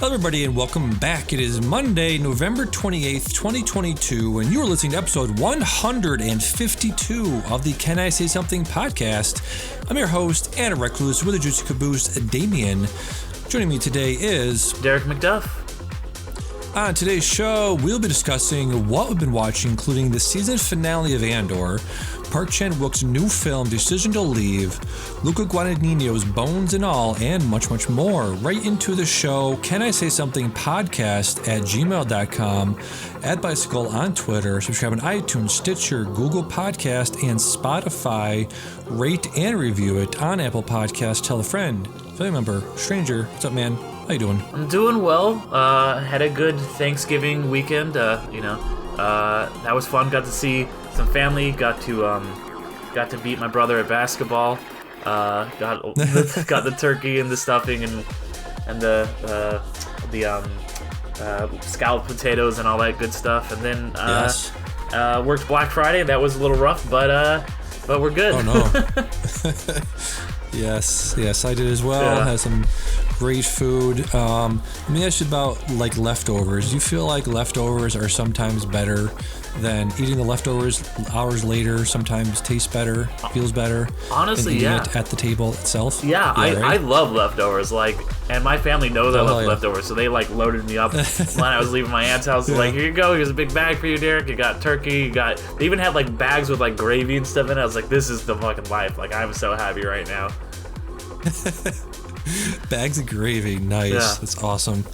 Hello everybody and welcome back. It is Monday, November 28th, 2022, and you're listening to episode 152 of the Can I Say Something podcast. I'm your host, Anna Recluse, with a juicy caboose, Damian. Joining me today is... Derick McDuff. On today's show, we'll be discussing what we've been watching, including the season finale of Andor, Park Chan-wook's new film, Decision to Leave, Luca Guadagnino's Bones and All, and much, much more. Right into the show, Can I Say Something podcast at gmail.com, at Bicycle on Twitter, subscribe on iTunes, Stitcher, Google Podcast, and Spotify. Rate and review it on Apple Podcasts. Tell a friend, family member, stranger. What's up, man? How you doing? I'm doing well. Had a good Thanksgiving weekend. That was fun. Got to see some family. Got to beat my brother at basketball. Got the turkey and the stuffing and the scalloped potatoes and all that good stuff. And then worked Black Friday. That was a little rough, but we're good. Oh no. Yes, I did as well. Yeah. Had some great food. Let me ask you about like leftovers. Do you feel like leftovers are sometimes better than eating the leftovers hours later? Sometimes tastes better, feels better. Honestly, than eating yeah. it at the table itself. Yeah, I love leftovers. And my family knows I love leftovers, so they loaded me up when I was leaving my aunt's house. Yeah. Like, here you go. Here's a big bag for you, Derick. You got turkey. They even had bags with gravy and stuff in it. I was like, this is the fucking life. I'm so happy right now. Bags of gravy, nice. Yeah. That's awesome.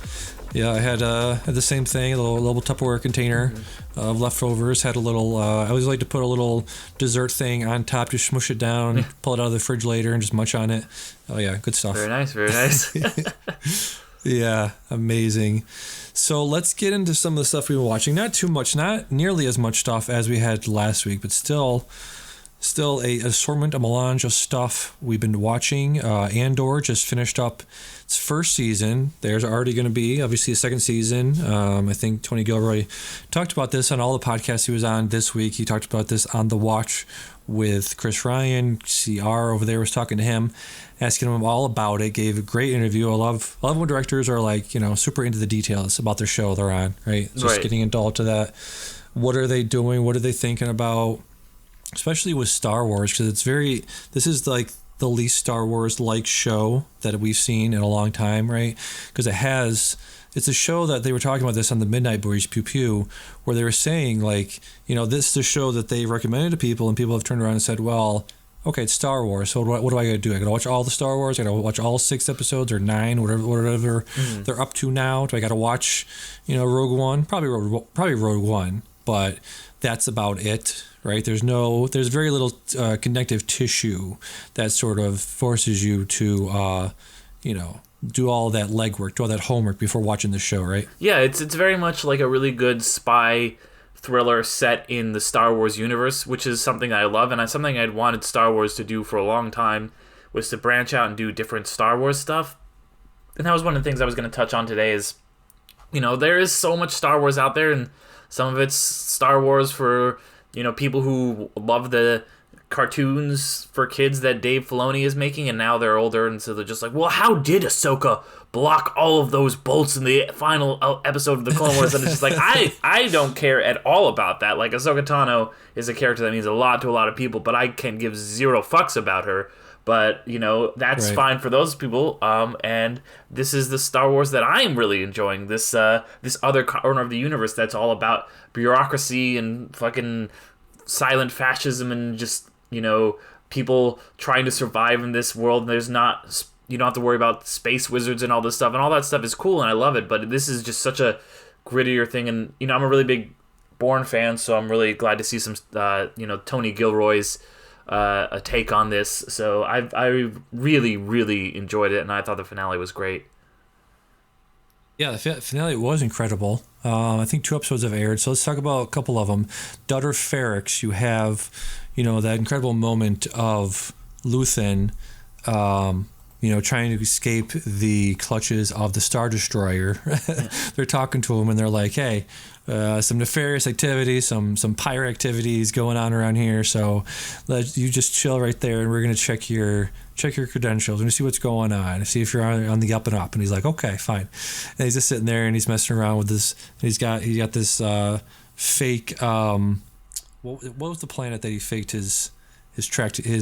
Yeah, I had the same thing, a little Tupperware container of leftovers. Had a little, I always like to put a little dessert thing on top, just smush it down, pull it out of the fridge later, and just munch on it. Oh yeah, good stuff. Very nice, very nice. Yeah, amazing. So let's get into some of the stuff we've been watching. Not too much, not nearly as much stuff as we had last week, but still a assortment, a melange of stuff we've been watching. Andor just finished up its first season. There's already going to be, obviously, a second season. I think Tony Gilroy talked about this on all the podcasts he was on this week. He talked about this on The Watch with Chris Ryan. CR over there was talking to him, asking him all about it. Gave a great interview. I love when directors are super into the details about their show they're on, right? Just getting into all to that. What are they doing? What are they thinking about? Especially with Star Wars, because this is the least Star Wars like show that we've seen in a long time, right? Because it's a show that they were talking about this on the Midnight Boys Pew Pew, where they were saying this is a show that they recommended to people, and people have turned around and said, well, okay, it's Star Wars, so what do I gotta do? I gotta watch all the Star Wars? I gotta watch all 6 episodes or 9, whatever they're up to now? Do I gotta watch, Rogue One? Probably Rogue One, but that's about it. Right? There's very little connective tissue that sort of forces you to, do all that legwork, do all that homework before watching the show, right? Yeah, it's very much like a really good spy thriller set in the Star Wars universe, which is something I love, and something I'd wanted Star Wars to do for a long time, was to branch out and do different Star Wars stuff. And that was one of the things I was going to touch on today is, there is so much Star Wars out there, and some of it's Star Wars for... people who love the cartoons for kids that Dave Filoni is making, and now they're older, and so they're just like, well, how did Ahsoka block all of those bolts in the final episode of the Clone Wars? And it's just I don't care at all about that. Ahsoka Tano is a character that means a lot to a lot of people, but I can give zero fucks about her. But, that's fine for those people. And this is the Star Wars that I am really enjoying. This other corner of the universe that's all about bureaucracy and fucking silent fascism and just, people trying to survive in this world. And you don't have to worry about space wizards and all this stuff. And all that stuff is cool and I love it. But this is just such a grittier thing. And, I'm a really big Bourne fan, so I'm really glad to see some, Tony Gilroy's a take on this. So I really really enjoyed it, and I thought the finale was great. Yeah, the finale was incredible. I think 2 episodes have aired, so let's talk about a couple of them. Dutter Ferrix, you have, that incredible moment of Luthen, trying to escape the clutches of the Star Destroyer. They're talking to him, and they're like, hey, some nefarious activities, some pirate activities going on around here, so you just chill right there, and we're going to check your credentials and see what's going on, see if you're on the up and up. And he's like, okay, fine. And he's just sitting there, and he's messing around with this. He's got this fake. What was the planet that he faked his track? Did he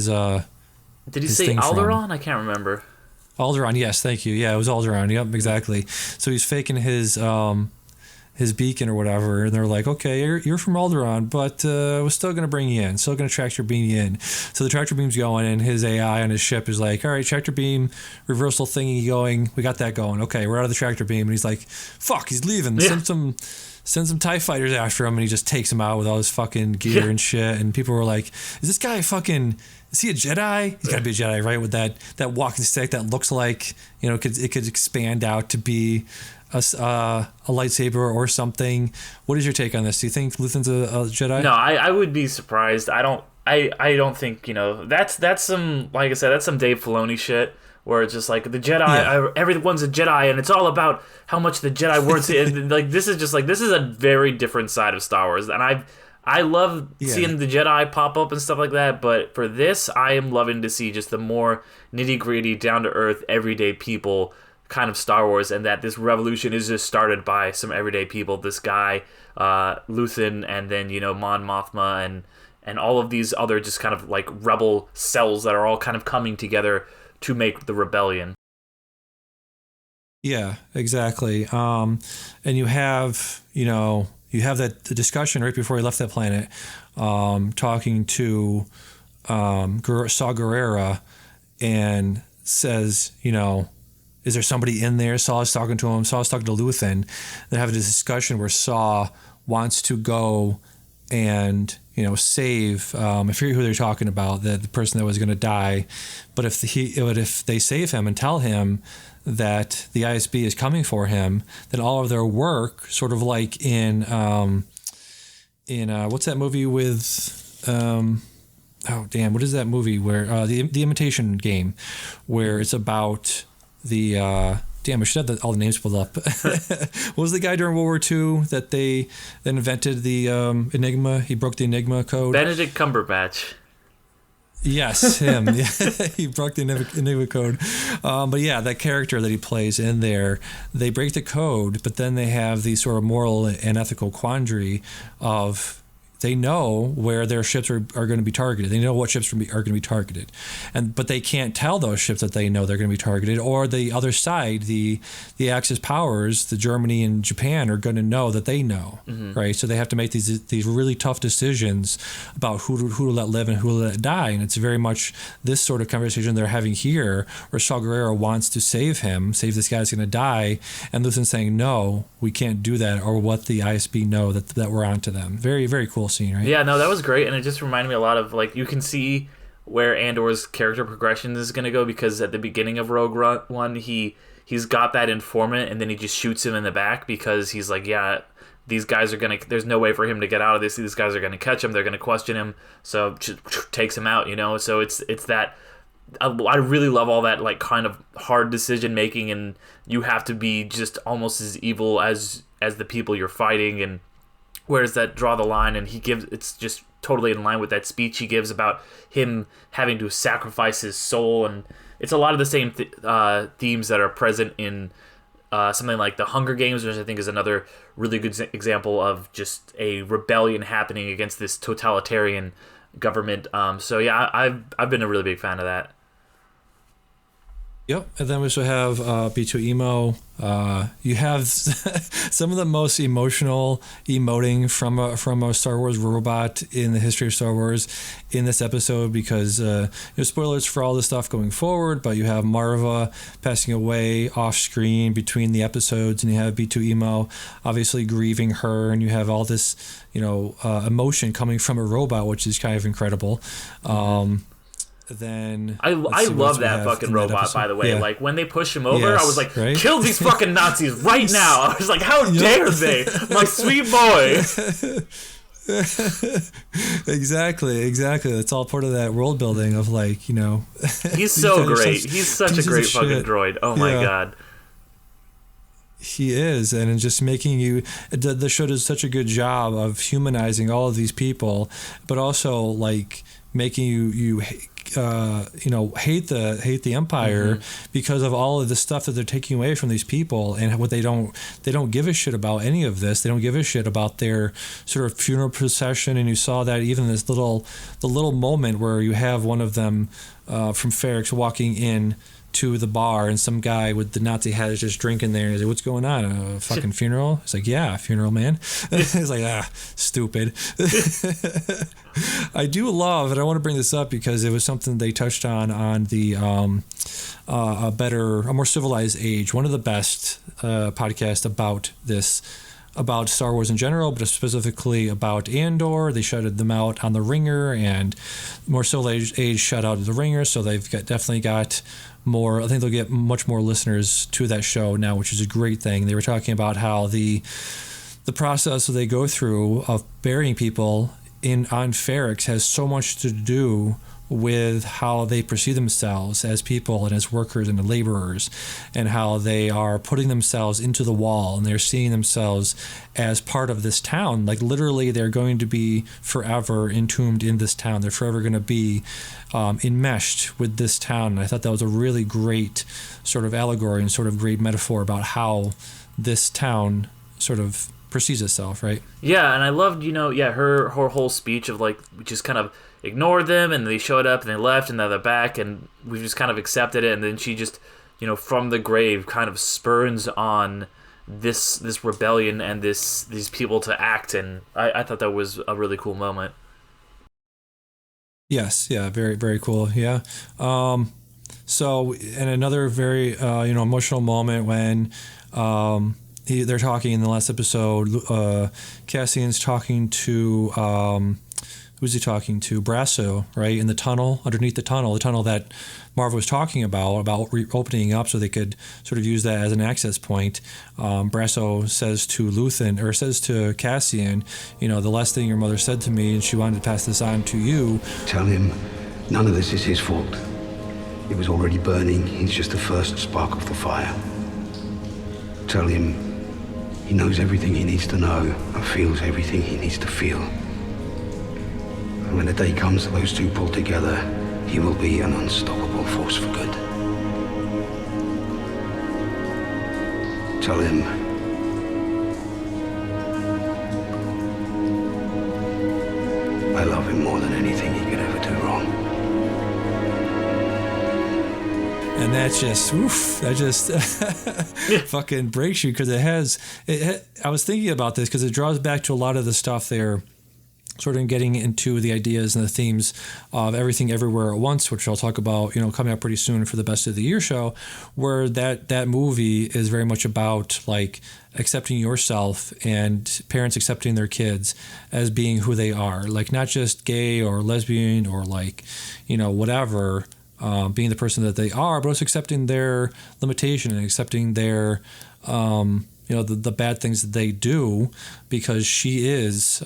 say Alderaan? I can't remember. Alderaan, yes, thank you. Yeah, it was Alderaan. Yep, exactly. So he's faking his beacon or whatever, and they're like, okay, you're from Alderaan, but we're still going to bring you in, still going to tractor beam you in. So the tractor beam's going, and his AI on his ship is like, all right, tractor beam reversal thingy going, we got that going, okay, we're out of the tractor beam. And he's like, fuck, he's leaving. Yeah. Send some TIE fighters after him, and he just takes him out with all his fucking gear and shit. And people were like, is this guy is he a Jedi? He's got to be a Jedi, right? With that walking stick that looks like, it could expand out to be a lightsaber or something. What is your take on this? Do you think Luthen's a Jedi? No, I would be surprised. I don't think, that's some, like I said, that's some Dave Filoni shit, where it's just like the Jedi, everyone's a Jedi, and it's all about how much the Jedi worth. And like this is a very different side of Star Wars, and I love seeing the Jedi pop up and stuff like that. But for this, I am loving to see just the more nitty gritty, down to earth, everyday people kind of Star Wars, and that this revolution is just started by some everyday people. This guy, Luthen, and then Mon Mothma, and all of these other just kind of like rebel cells that are all kind of coming together to make the rebellion. Yeah, exactly. And you have that discussion right before he left that planet, talking to Saw Gerrera, and says, is there somebody in there? Saw's talking to him. Saw's talking to Luthen. They're having this discussion where Saw wants to go and save. I forget who they're talking about, the person that was going to die. But if they save him and tell him that the ISB is coming for him, then all of their work, sort of like in what's that movie with what is that movie where the Imitation Game, where it's about the I should have all the names pulled up. What was the guy during World War II that they then invented the Enigma? He broke the Enigma code. Benedict Cumberbatch. Yes, him. He broke the Enigma code. But yeah, that character that he plays in there, they break the code, but then they have the sort of moral and ethical quandary of, they know where their ships are going to be targeted. They know what ships are going to be targeted, but they can't tell those ships that they know they're going to be targeted. Or the other side, the Axis powers, the Germany and Japan, are going to know that they know, right? So they have to make these really tough decisions about who to let live and who to let die. And it's very much this sort of conversation they're having here, where Saw Gerrera wants to save this guy that's going to die, and Luthen's saying, no, we can't do that, or what the ISB know that we're onto them. Very, very cool scene, right? Yeah, no, that was great, and it just reminded me a lot of, like, you can see where Andor's character progression is going to go, because at the beginning of Rogue One, he's got that informant, and then he just shoots him in the back, because he's like, yeah, these guys are going to, there's no way for him to get out of this, these guys are going to catch him, they're going to question him, so just takes him out, so it's that, I really love all that, like, kind of hard decision making, and you have to be just almost as evil as the people you're fighting, and where does that draw the line? And it's just totally in line with that speech he gives about him having to sacrifice his soul, and it's a lot of the same themes that are present in something like the Hunger Games, which I think is another really good example of just a rebellion happening against this totalitarian government. So yeah, I've been a really big fan of that. Yep, and then we also have B2 Emo. You have some of the most emotional emoting from a Star Wars robot in the history of Star Wars in this episode, because spoilers for all this stuff going forward, but you have Marva passing away off screen between the episodes, and you have B2 Emo obviously grieving her, and you have all this emotion coming from a robot, which is kind of incredible. Then I love that fucking robot, by the way. Yeah. Like when they push him over, I was like, right? Kill these fucking Nazis right now. I was like, how dare they? My sweet boy. Exactly. It's all part of that world building of He's so great. He's such a great fucking droid. Oh my god. He is, and just making you. The show does such a good job of humanizing all of these people, but also making you hate the Empire because of all of the stuff that they're taking away from these people, and what they don't give a shit about any of this. They don't give a shit about their sort of funeral procession, and you saw that even the little moment where you have one of them from Ferrix walking in to the bar, and some guy with the Nazi hat is just drinking there. He's like, "What's going on? A fucking funeral?" He's like, "Yeah, funeral, man." He's like, stupid. I do love, and I want to bring this up because it was something they touched on the a more civilized age. One of the best podcasts about Star Wars in general, but specifically about Andor. They shouted them out on The Ringer, and More Civilized Age shout out to The Ringer, so they've definitely got more. I think they'll get much more listeners to that show now, which is a great thing. They were talking about how the process that they go through of burying people on Ferrix has so much to do with how they perceive themselves as people and as workers and laborers, and how they are putting themselves into the wall, and they're seeing themselves as part of this town. Like literally they're going to be forever entombed in this town. They're forever going to be enmeshed with this town. And I thought that was a really great sort of allegory and sort of great metaphor about how this town sort of perceives itself, right? Yeah, and I loved, her whole speech of we just kind of ignored them, and they showed up and they left, and now they're back, and we've just kind of accepted it. And then she just, from the grave, kind of spurns on this rebellion and these people to act. And I thought that was a really cool moment. Yes, yeah, very, very cool, yeah. So, and another very, emotional moment when they're talking in the last episode. Cassian's talking to who's he talking to? Brasso, right? In the tunnel, underneath the tunnel that Marva was talking about opening up so they could sort of use that as an access point. Brasso says to Cassian, the last thing your mother said to me, and she wanted to pass this on to you. Tell him none of this is his fault. It was already burning. He's just the first spark of the fire. Tell him he knows everything he needs to know and feels everything he needs to feel. And when the day comes that those two pull together, he will be an unstoppable force for good. Tell him I love him more than anything he could ever do wrong. And that just fucking breaks you, because I was thinking about this because it draws back to a lot of the stuff there, sort of getting into the ideas and the themes of Everything Everywhere at Once, which I'll talk about, coming up pretty soon for the Best of the Year show, where that movie is very much about accepting yourself and parents accepting their kids as being who they are, not just gay or lesbian or whatever, being the person that they are, but also accepting their limitation and accepting their the bad things that they do, because she is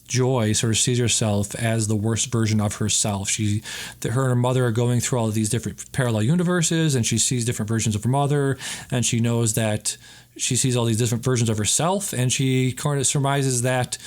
Joy sort of sees herself as the worst version of herself. Her and her mother are going through all of these different parallel universes, and she sees different versions of her mother, and she knows that she sees all these different versions of herself, and she kind of surmises that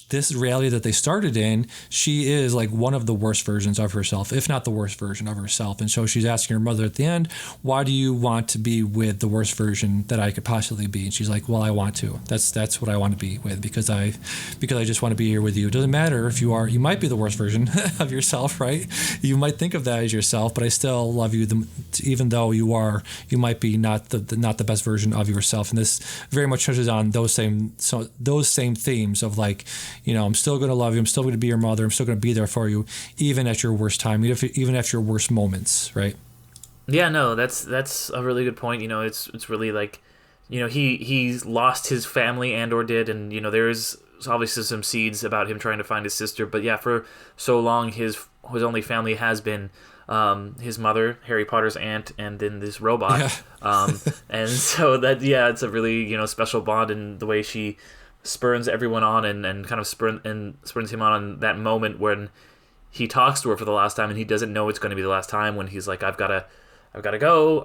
this reality that they started in, she is like one of the worst versions of herself, if not the worst version of herself. And so she's asking her mother at the end, why do you want to be with the worst version that I could possibly be? And she's like, well, I want to. That's what I want to be with, because I just want to be here with you. It doesn't matter if you might be the worst version of yourself, right? You might think of that as yourself, but I still love you, even though you might be not the best version of yourself. And this very much touches on those same themes of like, I'm still going to love you. I'm still going to be your mother. I'm still going to be there for you, even at your worst time, even at your worst moments, right? Yeah, no, that's a really good point. It's really like, he's lost his family, Andor did, and there's obviously some seeds about him trying to find his sister. But yeah, for so long, his only family has been his mother, Harry Potter's aunt, and then this robot. Yeah. And so that, yeah, it's a really, special bond in the way she spurns everyone on and kind of spurns him on that moment when he talks to her for the last time and he doesn't know it's going to be the last time, when he's like, I've got to go.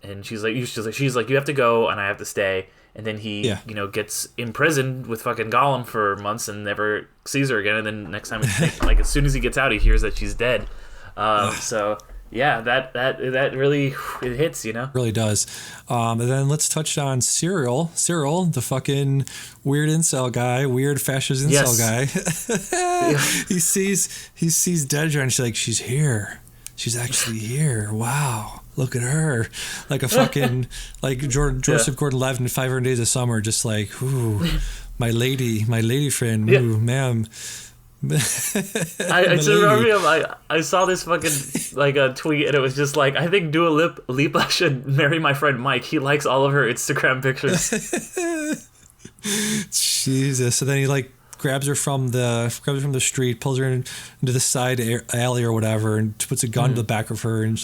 And she's like, you have to go and I have to stay. And then he, gets imprisoned with fucking Gollum for months and never sees her again. And then next time, like as soon as he gets out, he hears that she's dead. So yeah, that really, it hits, Really does. And then let's touch on Cyril, the fucking weird incel guy, weird fascist incel guy. Yeah. He sees Dedra and she's like, she's here. She's actually here. Wow. Look at her. Like a fucking, like Joseph Gordon-Levitt in 500 Days of Summer, just like, ooh, my lady friend, ooh, ma'am. I just remember I saw this fucking like a tweet and it was just like, I think Dua Lipa should marry my friend Mike. He likes all of her Instagram pictures. Jesus. So then he like grabs her from the street, pulls her into the side alley or whatever, and puts a gun to the back of her, and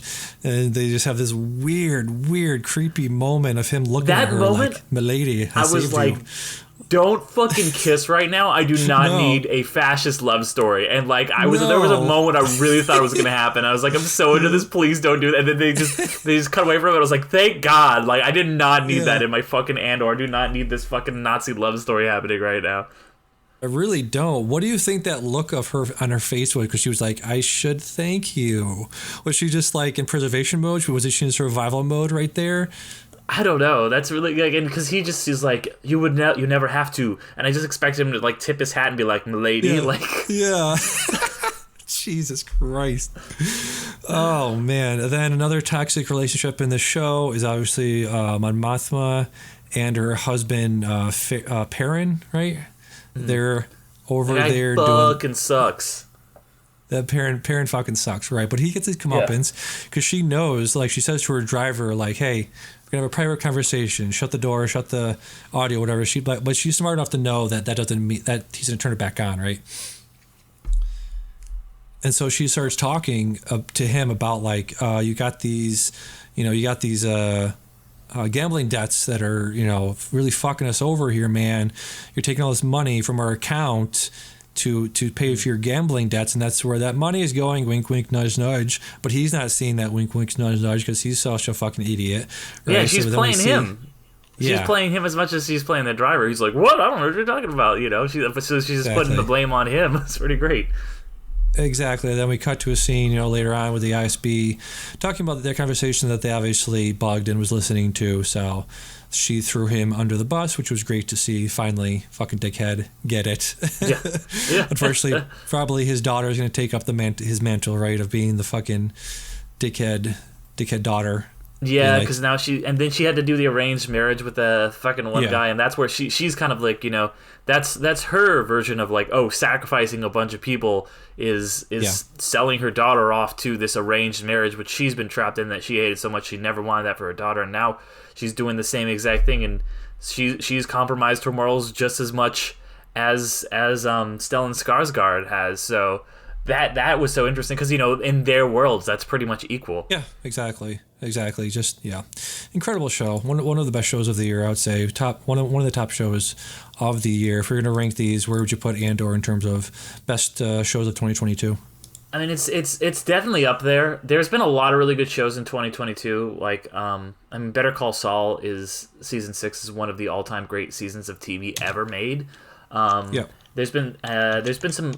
they just have this weird, creepy moment of him looking at her like, "Milady, I was like, don't fucking kiss right now. I do not need a fascist love story." And like there was a moment I really thought it was gonna happen. I was like, I'm so into this, please don't do that. And then they just cut away from it. I was like, thank God. Like I did not need that in my fucking Andor. I do not need this fucking Nazi love story happening right now. I really don't. What do you think that look of her on her face was? Because she was like, I should thank you. Was she just like in preservation mode? Was she in survival mode right there? I don't know. That's really, again, because he's like, you never have to. And I just expect him to like tip his hat and be like, milady. Yeah. Jesus Christ. Oh, man. And then another toxic relationship in the show is obviously Mon Mothma and her husband, Perrin, right? They're over there doing... fucking sucks. That Perrin fucking sucks, right? But he gets his comeuppance because she knows, like she says to her driver, like, hey, we're going to have a private conversation. Shut the door, shut the audio, whatever. But she's smart enough to know that doesn't mean that he's going to turn it back on, right? And so she starts talking to him about, like, you got these gambling debts that are, really fucking us over here, man. You're taking all this money from our account to pay for your gambling debts, and that's where that money is going. Wink, wink, nudge, nudge. But he's not seeing that wink, wink, nudge, nudge because he's such a fucking idiot. Right? Yeah, she's playing him. She's playing him as much as she's playing the driver. He's like, what? I don't know what you're talking about. So she's just putting the blame on him. It's pretty great. Exactly. Then we cut to a scene, later on with the ISB talking about their conversation that they obviously bugged and was listening to. So she threw him under the bus, which was great to see. Finally, fucking dickhead, get it. Yeah. Unfortunately, probably his daughter is going to take up his mantle, right, of being the fucking dickhead daughter. Yeah, because now she had to do the arranged marriage with the fucking one guy, and that's where she's kind of like, that's her version of like, sacrificing a bunch of people is selling her daughter off to this arranged marriage, which she's been trapped in, that she hated so much she never wanted that for her daughter, and now she's doing the same exact thing, and she's compromised her morals just as much as Stellan Skarsgård has. So that was so interesting because in their worlds that's pretty much equal. Yeah, exactly. Just incredible show. One of the best shows of the year, I would say. One of the top shows of the year. If you're going to rank these, where would you put Andor in terms of best shows of 2022? I mean, it's definitely up there. There's been a lot of really good shows in 2022. Like, I mean, Better Call Saul is season 6 is one of the all-time great seasons of TV ever made. Yeah. There's been some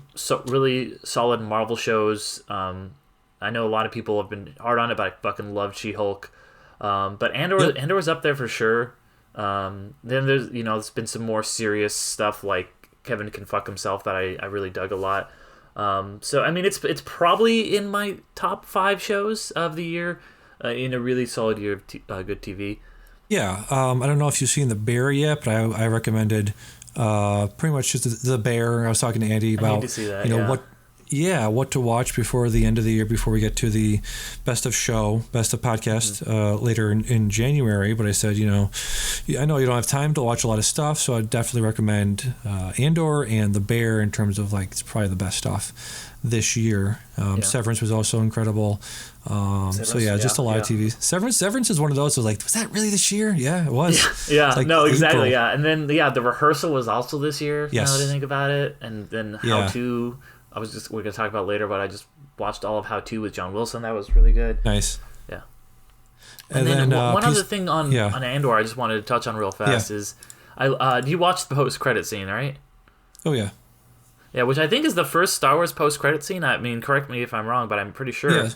really solid Marvel shows. I know a lot of people have been hard on it, but I fucking love She-Hulk. But Andor's up there for sure. Then there's been some more serious stuff like Kevin Can Fuck Himself that I really dug a lot. So I mean, it's probably in my top 5 shows of the year, in a really solid year of good TV. Yeah, I don't know if you've seen The Bear yet, but I recommended pretty much just The Bear. I was talking to Andy about I need to see that, what to watch before the end of the year, before we get to the best of podcast later in January. But I said, I know you don't have time to watch a lot of stuff, so I'd definitely recommend Andor and The Bear in terms of like it's probably the best stuff this year. Severance was also incredible. Just a lot of TV. Severance is one of those. Was like, was that really this year? Yeah, it was. Exactly. April. Yeah, and then The Rehearsal was also this year. Yes. Now that I think about it, and then How To. We're gonna talk about later, but I just watched all of How To with John Wilson. That was really good. Nice. Yeah. And then one other thing on Andor I just wanted to touch on real fast is, you watched the post-credit scene, right? Oh yeah. Yeah, which I think is the first Star Wars post-credit scene. I mean, correct me if I'm wrong, but I'm pretty sure. Yeah,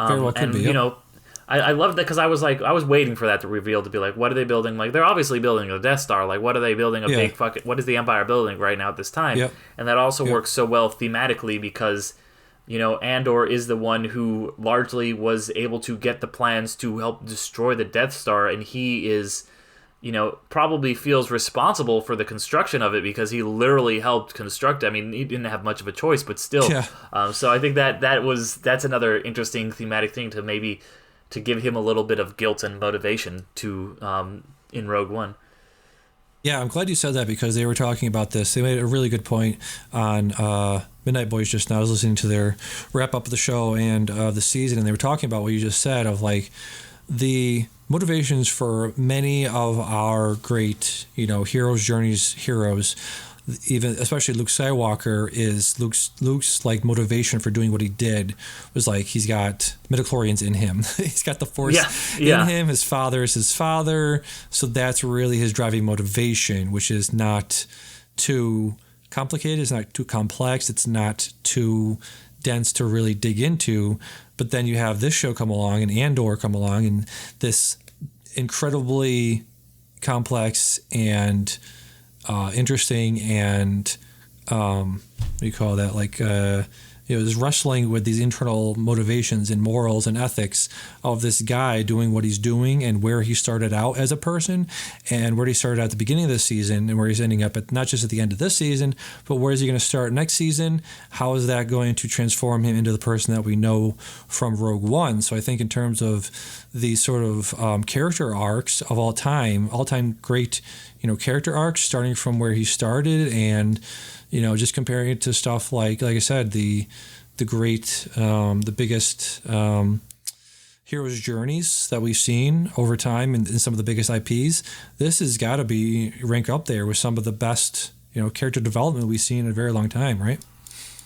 very well could be. Yep. I loved that because I was waiting for that to reveal, to be like, what are they building? Like, they're obviously building a Death Star. Like, what are they building? What is the Empire building right now at this time? Yep. And that also works so well thematically because, Andor is the one who largely was able to get the plans to help destroy the Death Star, and he is, probably feels responsible for the construction of it because he literally helped construct it. I mean, he didn't have much of a choice, but still. Yeah. So I think that's another interesting thematic thing to maybe to give him a little bit of guilt and motivation to in Rogue One. Yeah, I'm glad you said that because they were talking about this. They made a really good point on Midnight Boys just now. I was listening to their wrap up of the show and the season, and they were talking about what you just said of like the motivations for many of our great, heroes' journeys, heroes. Even especially Luke Skywalker is Luke's like motivation for doing what he did was like he's got midichlorians in him. He's got the Force in him. His father is his father, so that's really his driving motivation, which is not too complicated. It's not too complex. It's not too dense to really dig into. But then you have this show come along and Andor come along and this incredibly complex and interesting and what do you call that? Like it was wrestling with these internal motivations and morals and ethics of this guy doing what he's doing and where he started out as a person and where he started out at the beginning of the season and where he's ending up at not just at the end of this season, but where is he going to start next season? How is that going to transform him into the person that we know from Rogue One? So I think in terms of the sort of character arcs of all time great, character arcs starting from where he started and, just comparing it to stuff like I said, the great, the biggest heroes' journeys that we've seen over time and some of the biggest IPs. This has got to be rank up there with some of the best, character development we've seen in a very long time, right?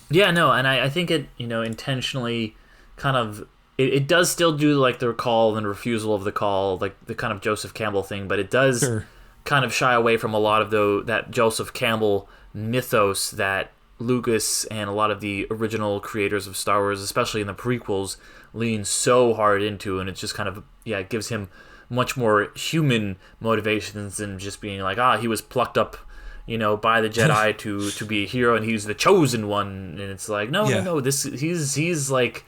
Yeah, no, and I think it, intentionally kind of, it does still do like the call and refusal of the call, like the kind of Joseph Campbell thing, but it does kind of shy away from a lot of that Joseph Campbell mythos that Lucas and a lot of the original creators of Star Wars, especially in the prequels, lean so hard into, and it's just kind of it gives him much more human motivations than just being like he was plucked up by the Jedi to be a hero and he's the chosen one, and it's like no this he's like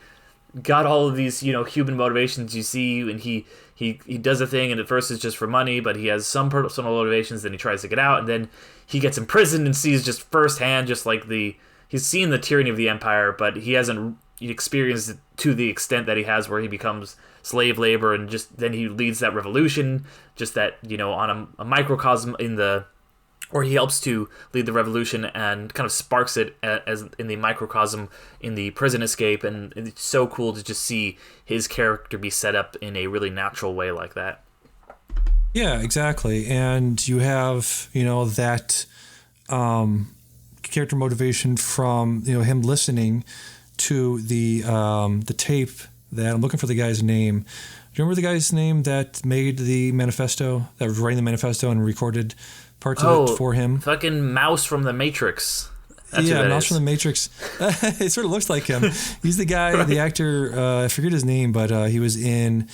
got all of these human motivations you see, and he does a thing and at first it's just for money, but he has some personal motivations, then he tries to get out and then he gets imprisoned and sees just firsthand just like he's seen the tyranny of the Empire, but he hasn't experienced it to the extent that he has where he becomes slave labor, and just then he leads that revolution, just that on a microcosm or he helps to lead the revolution and kind of sparks it as in the microcosm in the prison escape, and it's so cool to just see his character be set up in a really natural way like that. Yeah, exactly. And you have, that character motivation from, him listening to the tape that I'm looking for the guy's name. Do you remember the guy's name that made the manifesto, that was writing the manifesto and recorded parts of it for him? Fucking Mouse from the Matrix. That's Mouse from the Matrix. It sort of looks like him. He's the guy, right. The actor, I forget his name, but he was in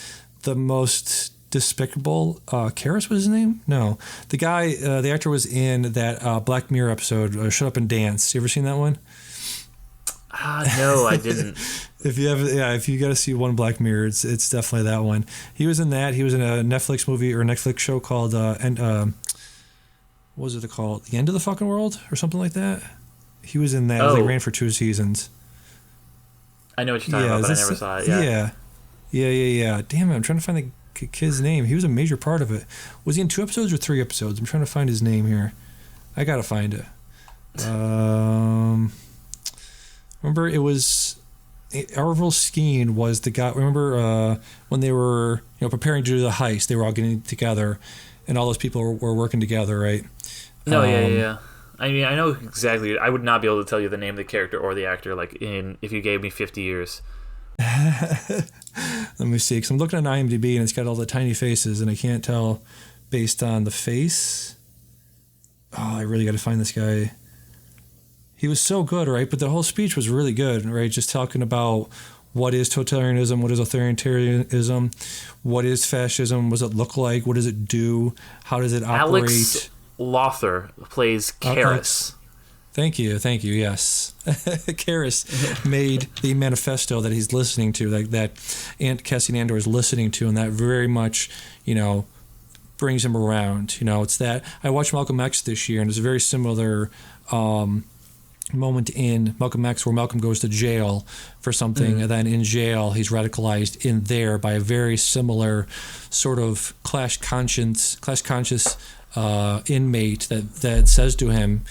The Most Despicable. Karras was his name? No. The guy, the actor was in that Black Mirror episode, Shut Up and Dance. You ever seen that one? No, I didn't. If you got to see one Black Mirror, it's definitely that one. He was in that. He was in a Netflix movie or a Netflix show called, what was it called? The End of the Fucking World or something like that? He was in that. They ran for 2 seasons. I know what you're talking about, but I never saw it. Yeah. Damn it, I'm trying to find the kid's name. He was a major part of it. Was he in 2 episodes or 3 episodes? I'm trying to find his name here. I gotta find it. Remember, it was Avril Skeen was the guy. Remember when they were preparing to do the heist? They were all getting together, and all those people were working together, right? No, yeah. I mean, I know exactly. I would not be able to tell you the name of the character or the actor, if you gave me 50 years. Let me see, because I'm looking at IMDb and it's got all the tiny faces, and I can't tell based on the face. Oh, I really got to find this guy. He was so good, right? But the whole speech was really good, right? Just talking about what is totalitarianism, what is authoritarianism, what is fascism, what does it look like, what does it do, how does it operate? Alex Lothar plays Karras. Thank you, yes. Karras made the manifesto that he's listening to, that Aunt Cassian Andor is listening to, and that very much, brings him around. It's that. I watched Malcolm X this year, and it's a very similar moment in Malcolm X where Malcolm goes to jail for something, and then in jail he's radicalized in there by a very similar sort of clash conscious inmate that says to him,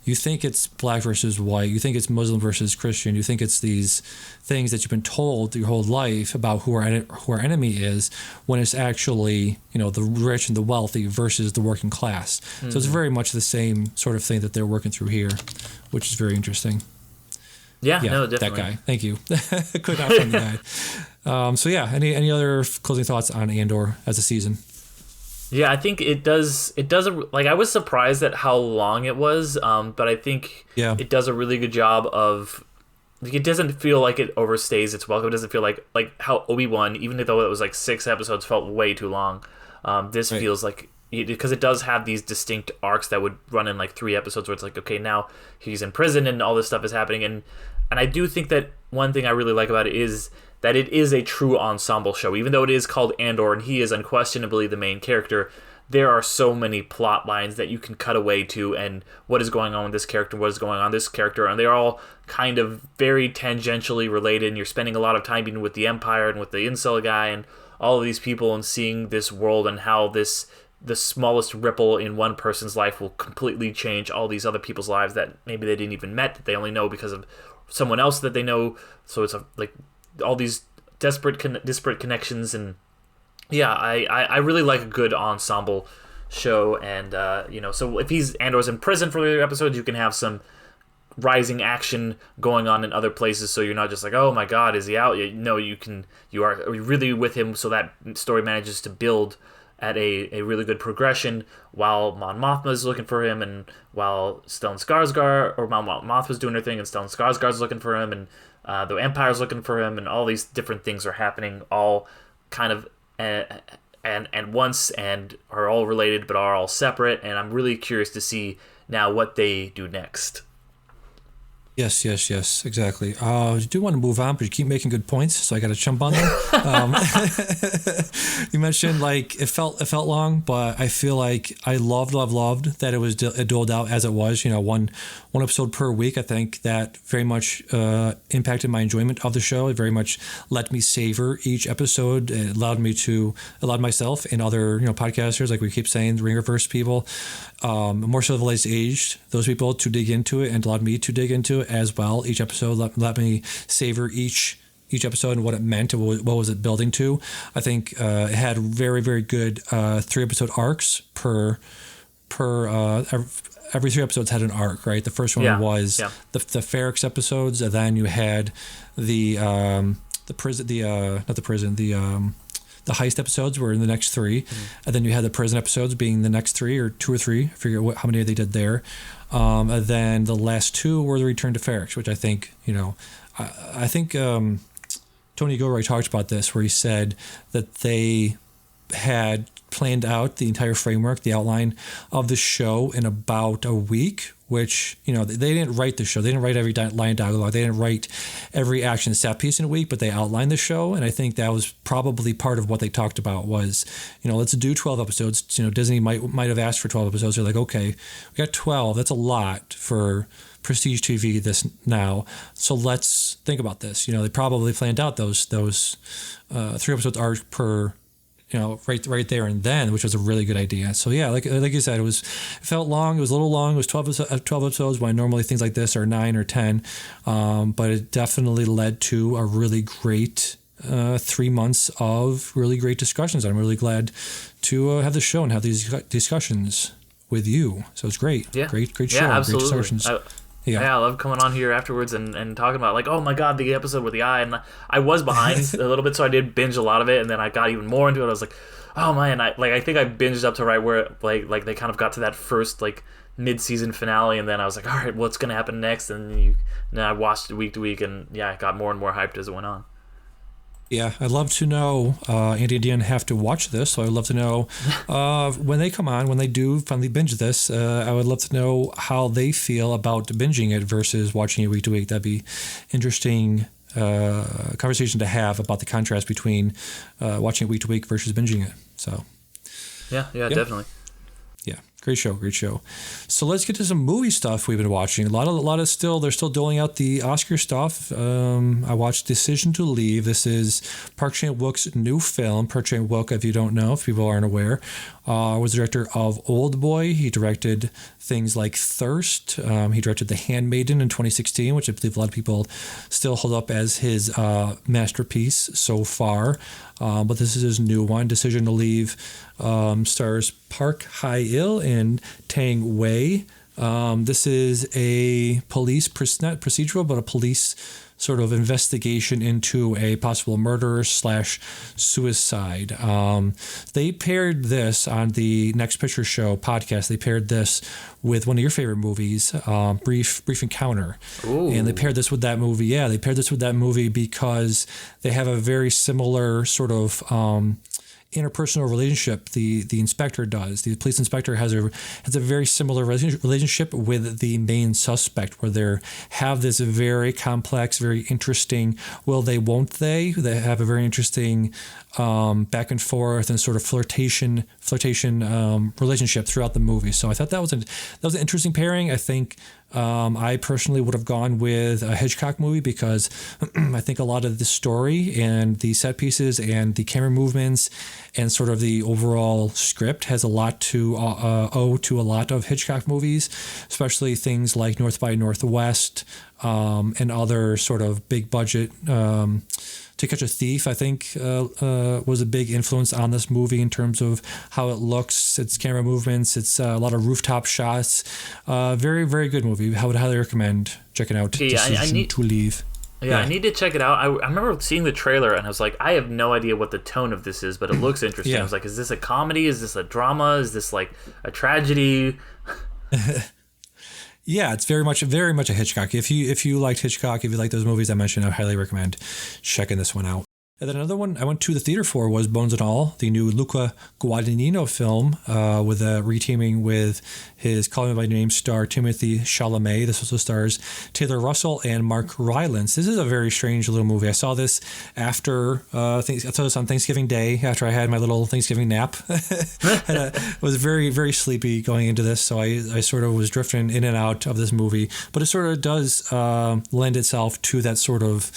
you think it's black versus white, you think it's Muslim versus Christian, you think it's these things that you've been told your whole life about who our enemy is, when it's actually the rich and the wealthy versus the working class. Mm-hmm. So it's very much the same sort of thing that they're working through here, which is very interesting. Yeah, no, definitely. That guy. Thank you. Could not find the guy. Any other closing thoughts on Andor as a season? Yeah, I think it does. I was surprised at how long it was, but I think it does a really good job of. It doesn't feel like it overstays its welcome. It doesn't feel like how Obi-Wan, even though it was 6 episodes, felt way too long. This feels like, because it does have these distinct arcs that would run in 3 episodes, where it's okay, now he's in prison and all this stuff is happening, and I do think that one thing I really like about it is that it is a true ensemble show. Even though it is called Andor and he is unquestionably the main character, there are so many plot lines that you can cut away to, and what is going on with this character, what is going on with this character, and they're all kind of very tangentially related, and you're spending a lot of time being with the Empire and with the incel guy and all of these people, and seeing this world and how the smallest ripple in one person's life will completely change all these other people's lives that maybe they didn't even met, that they only know because of someone else that they know. So it's all these disparate connections, and I really like a good ensemble show. And so if Andor's in prison for the episodes, you can have some rising action going on in other places, so you're not just oh my god, is he out? You are really with him, so that story manages to build at a really good progression while Mon Mothma is looking for him, and while Stellan Skarsgård, or Mon Mothma's doing her thing, and Stellan Skarsgård's looking for him, and the Empire's looking for him, and all these different things are happening, all kind of and once, and are all related but are all separate, and I'm really curious to see now what they do next. Yes, exactly. I do want to move on, but you keep making good points, so I got to jump on there. You mentioned it felt long, but I feel like I loved that it was doled out as it was. One episode per week. I think that very much impacted my enjoyment of the show. It very much let me savor each episode. It allowed myself and other podcasters, like we keep saying, the Ringerverse people, more so the latest aged, those people, to dig into it, and allowed me to dig into it as well. Each episode let me savor each episode and what it meant and what was it building to. I think it had very, very good 3-episode arcs per per every 3 episodes had an arc, right? The first one was the Ferrex episodes, and then you had the prison, not the prison, the heist episodes were in the next 3, and then you had the prison episodes being the next 3 or 2 or 3. I forget how many they did there. And then the last 2 were the Return to Ferrex, which I think, I think Tony Gilroy talked about this, where he said that they had planned out the entire framework, the outline of the show in about a week, which, they didn't write the show. They didn't write every line of dialogue. They didn't write every action set piece in a week, but they outlined the show. And I think that was probably part of what they talked about was, let's do 12 episodes. Disney might have asked for 12 episodes. They're like, okay, we got 12. That's a lot for prestige TV this now. So let's think about this. They probably planned out those 3 episodes arc per, right there and then, which was a really good idea. So yeah, like you said, it felt long. It was a little long. It was 12 episodes when normally things like this are 9 or 10. But it definitely led to a really great 3 months of really great discussions. I'm really glad to have the show and have these discussions with you. So it's great. Yeah. Great show. Yeah, absolutely. Great discussions. I love coming on here afterwards and talking about, like, oh my god, the episode with the eye. And I was behind a little bit, so I did binge a lot of it, and then I got even more into it. I was like, oh man, I think I binged up to right where like they kind of got to that first like mid-season finale, and then I was like, all right, what's gonna happen next? And then I watched it week to week, and I got more and more hyped as it went on. Yeah, I'd love to know. Andy and Dean have to watch this, so I'd love to know when they come on, when they do finally binge this. I would love to know how they feel about binging it versus watching it week to week. That'd be interesting conversation to have about the contrast between watching it week to week versus binging it. So, yeah, definitely. Yeah, great show. So let's get to some movie stuff we've been watching. A lot of they're still doling out the Oscar stuff. I watched Decision to Leave. This is Park Chan-wook's new film. Park Chan-wook, if you don't know, if people aren't aware, was the director of Old Boy. He directed things like Thirst. He directed The Handmaiden in 2016, which I believe a lot of people still hold up as his masterpiece so far. But this is his new one, Decision to Leave. Stars Park Hae-il and Tang Wei. This is a police, not procedural, but a police sort of investigation into a possible murder / suicide. They paired this on the Next Picture Show podcast. They paired this with one of your favorite movies, Brief Encounter. Ooh. And they paired this with that movie. Yeah, they paired this with that movie because they have a very similar sort of interpersonal relationship. The inspector does. The police inspector has a very similar relationship with the main suspect, where they have this very complex, very interesting will they, won't they. They have a very interesting back and forth and sort of flirtation relationship throughout the movie. So I thought that was an interesting pairing. I think I personally would have gone with a Hitchcock movie because I think a lot of the story and the set pieces and the camera movements and sort of the overall script has a lot to owe to a lot of Hitchcock movies, especially things like North by Northwest and other sort of big budget. To Catch a Thief, I think, was a big influence on this movie in terms of how it looks, its camera movements, its a lot of rooftop shots. Very, very good movie. I would highly recommend checking out Decision to Leave. Yeah, I need to check it out. I remember seeing the trailer, and I was like, I have no idea what the tone of this is, but it looks interesting. Yeah. I was like, is this a comedy? Is this a drama? Is this like a tragedy? Yeah, it's very much a Hitchcock. If you liked Hitchcock, if you like those movies I mentioned, I highly recommend checking this one out. And then another one I went to the theater for was Bones and All, the new Luca Guadagnino film with a reteaming with his Call Me By Name star Timothée Chalamet. This also stars Taylor Russell and Mark Rylance. This is a very strange little movie. I saw this after I saw this on Thanksgiving Day after I had my little Thanksgiving nap. I was very, very sleepy going into this, so I sort of was drifting in and out of this movie. But it sort of does lend itself to that sort of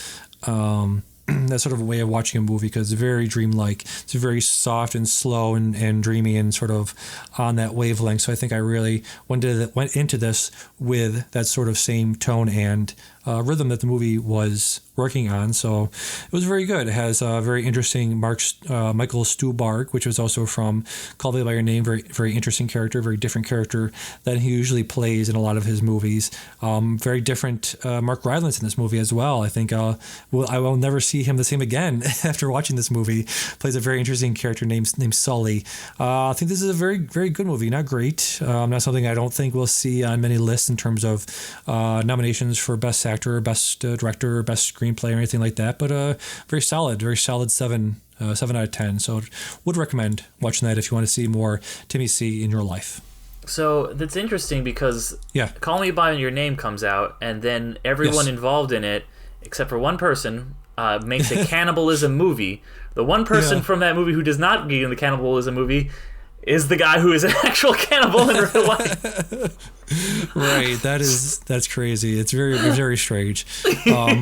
that sort of way of watching a movie because it's very dreamlike. It's very soft and slow and dreamy and sort of on that wavelength. So I think I really went into this with that sort of same tone and rhythm that the movie was working on. So it was very good. It has a very interesting Michael Stuhlbarg, which was also from Call Me by Your Name. Very, very interesting character, very different character than he usually plays in a lot of his movies. Very different Mark Rylance in this movie as well. I think I will never see him the same again after watching this movie. Plays a very interesting character named Sully. I think this is a very, very good movie. Not great. Not something I don't think we'll see on many lists in terms of nominations for Best Actor, Best Director, Best Screenplay, or anything like that. But very solid 7 out of 10. So would recommend watching that if you want to see more Timmy C in your life. So that's interesting because Call Me by Your Name comes out, and then everyone involved in it, except for one person, makes a cannibalism movie. The one person from that movie who does not be in the cannibalism movie is the guy who is an actual cannibal in real life. Right, that's crazy. It's very, very strange. I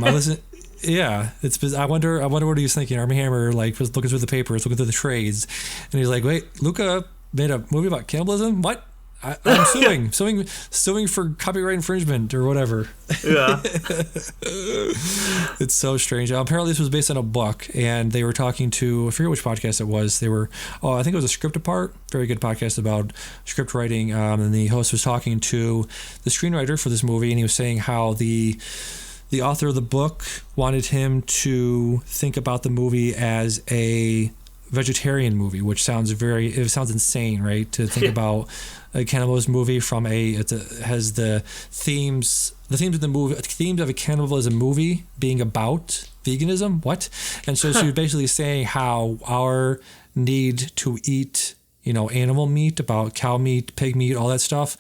wonder what he was thinking. Armie Hammer was looking through the papers, looking through the trades, and he's like, "Wait, Luca made a movie about cannibalism? What? I'm suing for copyright infringement or whatever." Yeah. It's so strange. Apparently this was based on a book, and they were talking to, I forget which podcast it was. I think it was a Script Apart, very good podcast about script writing. And the host was talking to the screenwriter for this movie, and he was saying how the author of the book wanted him to think about the movie as a vegetarian movie, which sounds insane, right? To think about a cannibalism movie from has the themes of the movie, themes of a cannibalism movie being about veganism. What? And so she was basically saying how our need to eat, animal meat, about cow meat, pig meat, all that stuff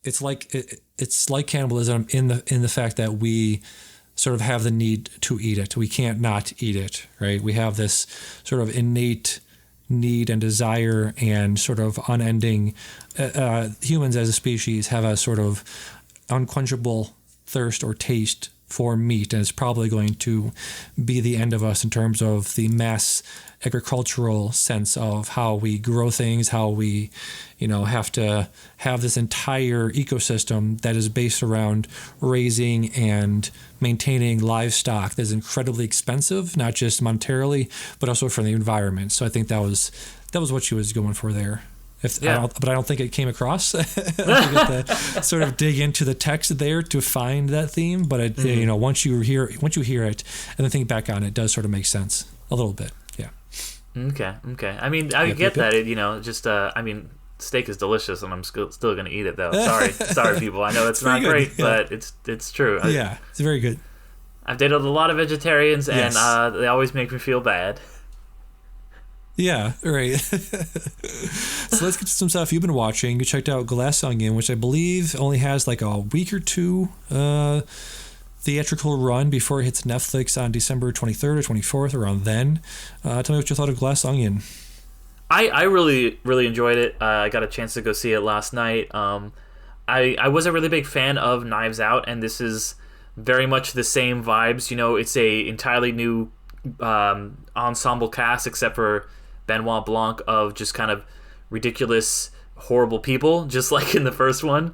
it's like cannibalism in the fact that we sort of have the need to eat it. We can't not eat it, right? We have this sort of innate need and desire and sort of unending, humans as a species have a sort of unquenchable thirst or taste for meat, and it's probably going to be the end of us in terms of the mass agricultural sense of how we grow things, how we, have to have this entire ecosystem that is based around raising and maintaining livestock that is incredibly expensive, not just monetarily, but also for the environment. So I think that was what she was going for there. But I don't think it came across. I have to sort of dig into the text there to find that theme. But once you hear it and then think back on it, it does sort of make sense a little bit. Yeah. Okay. I mean, I get that. Steak is delicious, and I'm still going to eat it though. Sorry, people. I know it's not great, but it's true. It's very good. I've dated a lot of vegetarians, and they always make me feel bad. Yeah, right. So let's get to some stuff you've been watching. You checked out Glass Onion, which I believe only has like a week or two theatrical run before it hits Netflix on December 23rd or 24th, around then. Tell me what you thought of Glass Onion. I really, really enjoyed it. I got a chance to go see it last night. I was a really big fan of Knives Out, and this is very much the same vibes. It's a entirely new ensemble cast, except for Benoit Blanc, of just kind of ridiculous, horrible people, just like in the first one,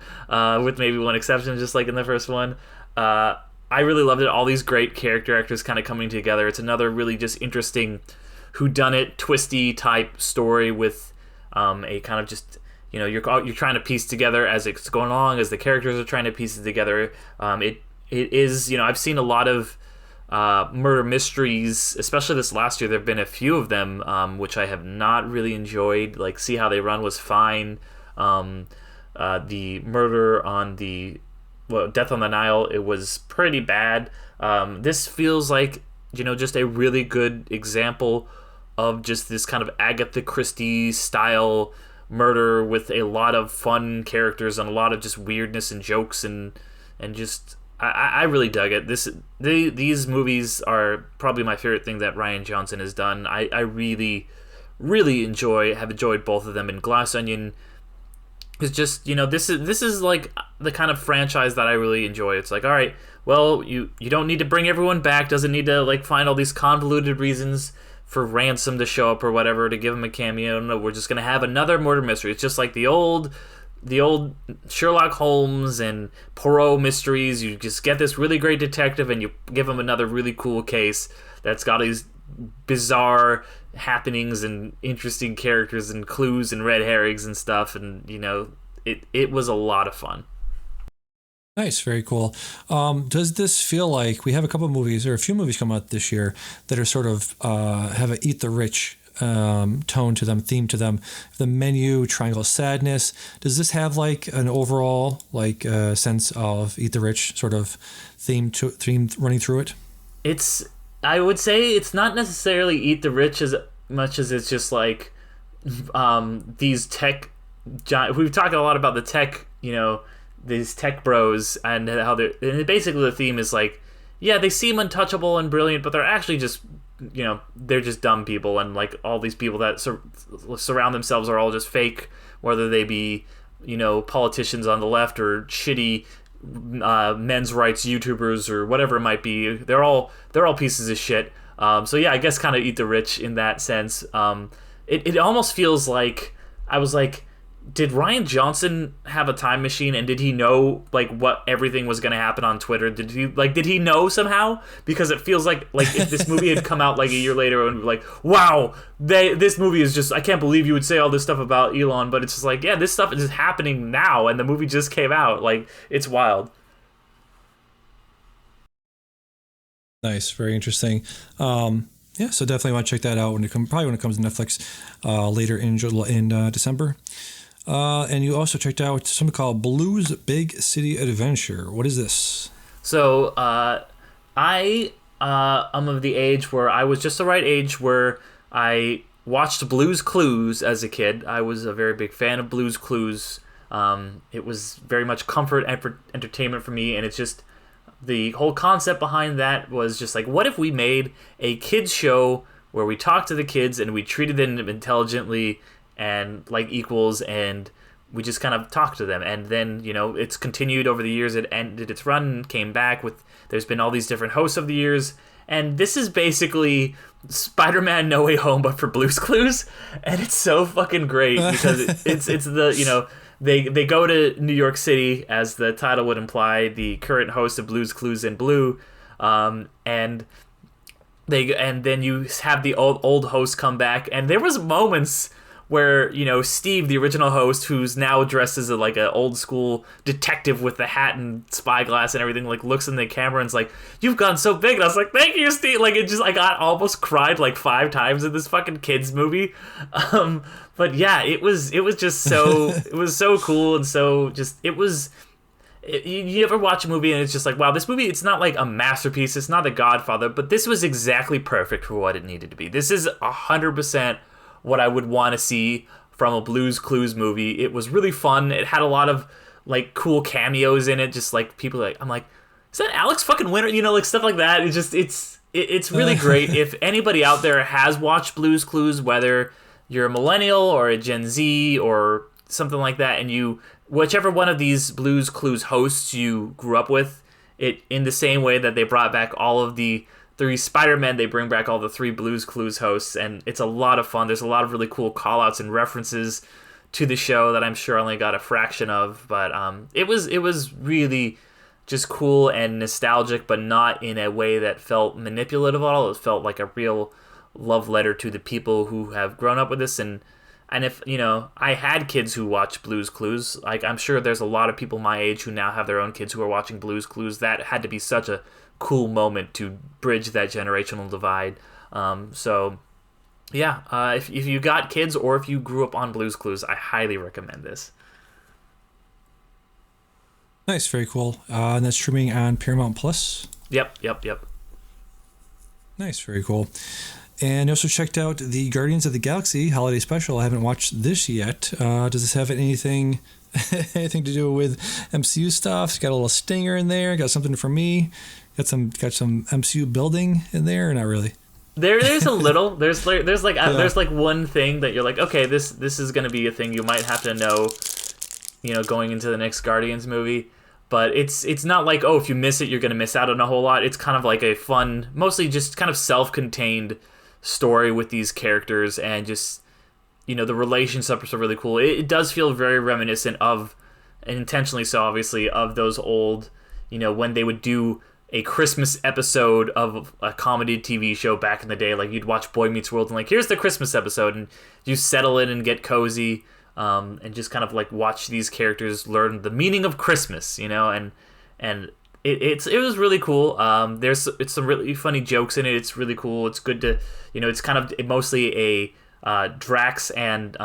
with maybe one exception, just like in the first one. I really loved it. All these great character actors kind of coming together. It's another really just interesting whodunit, twisty type story with a kind of just, you're trying to piece together as it's going along, as the characters are trying to piece it together. It is, I've seen a lot of murder mysteries, especially this last year. There have been a few of them which I have not really enjoyed. Like See How They Run was fine. The murder on Death on the Nile, it was pretty bad. This feels like just a really good example of just this kind of Agatha Christie style murder with a lot of fun characters and a lot of just weirdness and jokes and just I really dug it. These movies are probably my favorite thing that Rian Johnson has done. I really, really have enjoyed both of them. And Glass Onion is just, this is like the kind of franchise that I really enjoy. It's like, all right, well, you don't need to bring everyone back. Doesn't need to like find all these convoluted reasons for Ransom to show up or whatever to give him a cameo. No, we're just gonna have another murder mystery. It's just like the old the old Sherlock Holmes and Poirot mysteries. You just get this really great detective and you give him another really cool case that's got these bizarre happenings and interesting characters and clues and red herrings and stuff, and it was a lot of fun. Nice, very cool. Does this feel like we have a couple of movies or a few movies come out this year that are sort of have an eat the rich tone to them, theme to them? The Menu, Triangle of Sadness. Does this have like an overall like sense of eat the rich sort of theme running through it? I would say it's not necessarily eat the rich as much as it's just like these tech giant. We've talked a lot about the tech, these tech bros and how and basically the theme is like, yeah, they seem untouchable and brilliant, but they're actually just, they're just dumb people, and like all these people that surround themselves are all just fake, whether they be, politicians on the left or shitty men's rights YouTubers or whatever it might be. They're all pieces of shit. So yeah, I guess kind of eat the rich in that sense. It almost feels like I was like, did Rian Johnson have a time machine, and did he know like what everything was going to happen on Twitter? Did he know somehow? Because it feels like if this movie had come out like a year later and we'd be like, wow, this movie is just, I can't believe you would say all this stuff about Elon, but it's just like, yeah, this stuff is happening now and the movie just came out. Like, it's wild. Nice, very interesting. Yeah, so definitely want to check that out when it comes to Netflix later in December. And you also checked out something called Blues Big City Adventure. What is this? So I am of the age where I was just the right age where I watched Blue's Clues as a kid. I was a very big fan of Blue's Clues. It was very much comfort and entertainment for me, and it's just the whole concept behind that was just like, what if we made a kids show where we talked to the kids and we treated them intelligently and like equals, and we just kind of talked to them. And then, it's continued over the years. It ended its run, came back with, there's been all these different hosts of the years, and this is basically Spider-Man No Way Home but for Blue's Clues, and it's so fucking great because it's the, they go to New York City, as the title would imply, the current host of Blue's Clues in Blue, and then you have the old host come back, and there was moments where, Steve, the original host, who's now dressed as like an old school detective with the hat and spyglass and everything, like looks in the camera and's like, "You've gotten so big." And I was like, "Thank you, Steve." Like, I got almost cried like 5 times in this fucking kids movie. But yeah, it was just so it was so cool, and so just you ever watch a movie and it's just like, wow, this movie, it's not like a masterpiece, it's not The Godfather, but this was exactly perfect for what it needed to be. This is 100% what I would want to see from a Blue's Clues movie. It was really fun. It had a lot of like cool cameos in it, just like people like, I'm like, is that Alex fucking Winter? Like stuff like that. It's really great. If anybody out there has watched Blue's Clues, whether you're a millennial or a Gen Z or something like that, and whichever one of these Blue's Clues hosts you grew up with, it in the same way that they brought back all of the 3 Spider-Men, they bring back all the 3 Blue's Clues hosts, and it's a lot of fun. There's a lot of really cool call-outs and references to the show that I'm sure I only got a fraction of, but it was really just cool and nostalgic, but not in a way that felt manipulative at all. It felt like a real love letter to the people who have grown up with this, and if, I had kids who watch Blue's Clues, like I'm sure there's a lot of people my age who now have their own kids who are watching Blue's Clues. That had to be such a cool moment to bridge that generational divide. So yeah, if you got kids or if you grew up on Blue's Clues, I highly recommend this. Nice, very cool. And that's streaming on Paramount Plus. Yep. Nice, very cool. And you also checked out the Guardians of the Galaxy Holiday Special. I haven't watched this yet. Does this have anything to do with MCU stuff? Got a little stinger in there. Got something for me. Got some MCU building in there, or not really? There's a little. There's like one thing that you're like, okay, this is gonna be a thing you might have to know, going into the next Guardians movie. But it's not like, oh, if you miss it, you're gonna miss out on a whole lot. It's kind of like a fun, mostly just kind of self-contained story with these characters, and just the relationships are really cool. It does feel very reminiscent of, and intentionally so, obviously, of those old, when they would do a Christmas episode of a comedy TV show back in the day. Like, you'd watch Boy Meets World and, like, here's the Christmas episode, and you settle in and get cozy, and just kind of, like, watch these characters learn the meaning of Christmas, and it was really cool. It's some really funny jokes in it. It's really cool. It's good to, it's kind of mostly a Drax and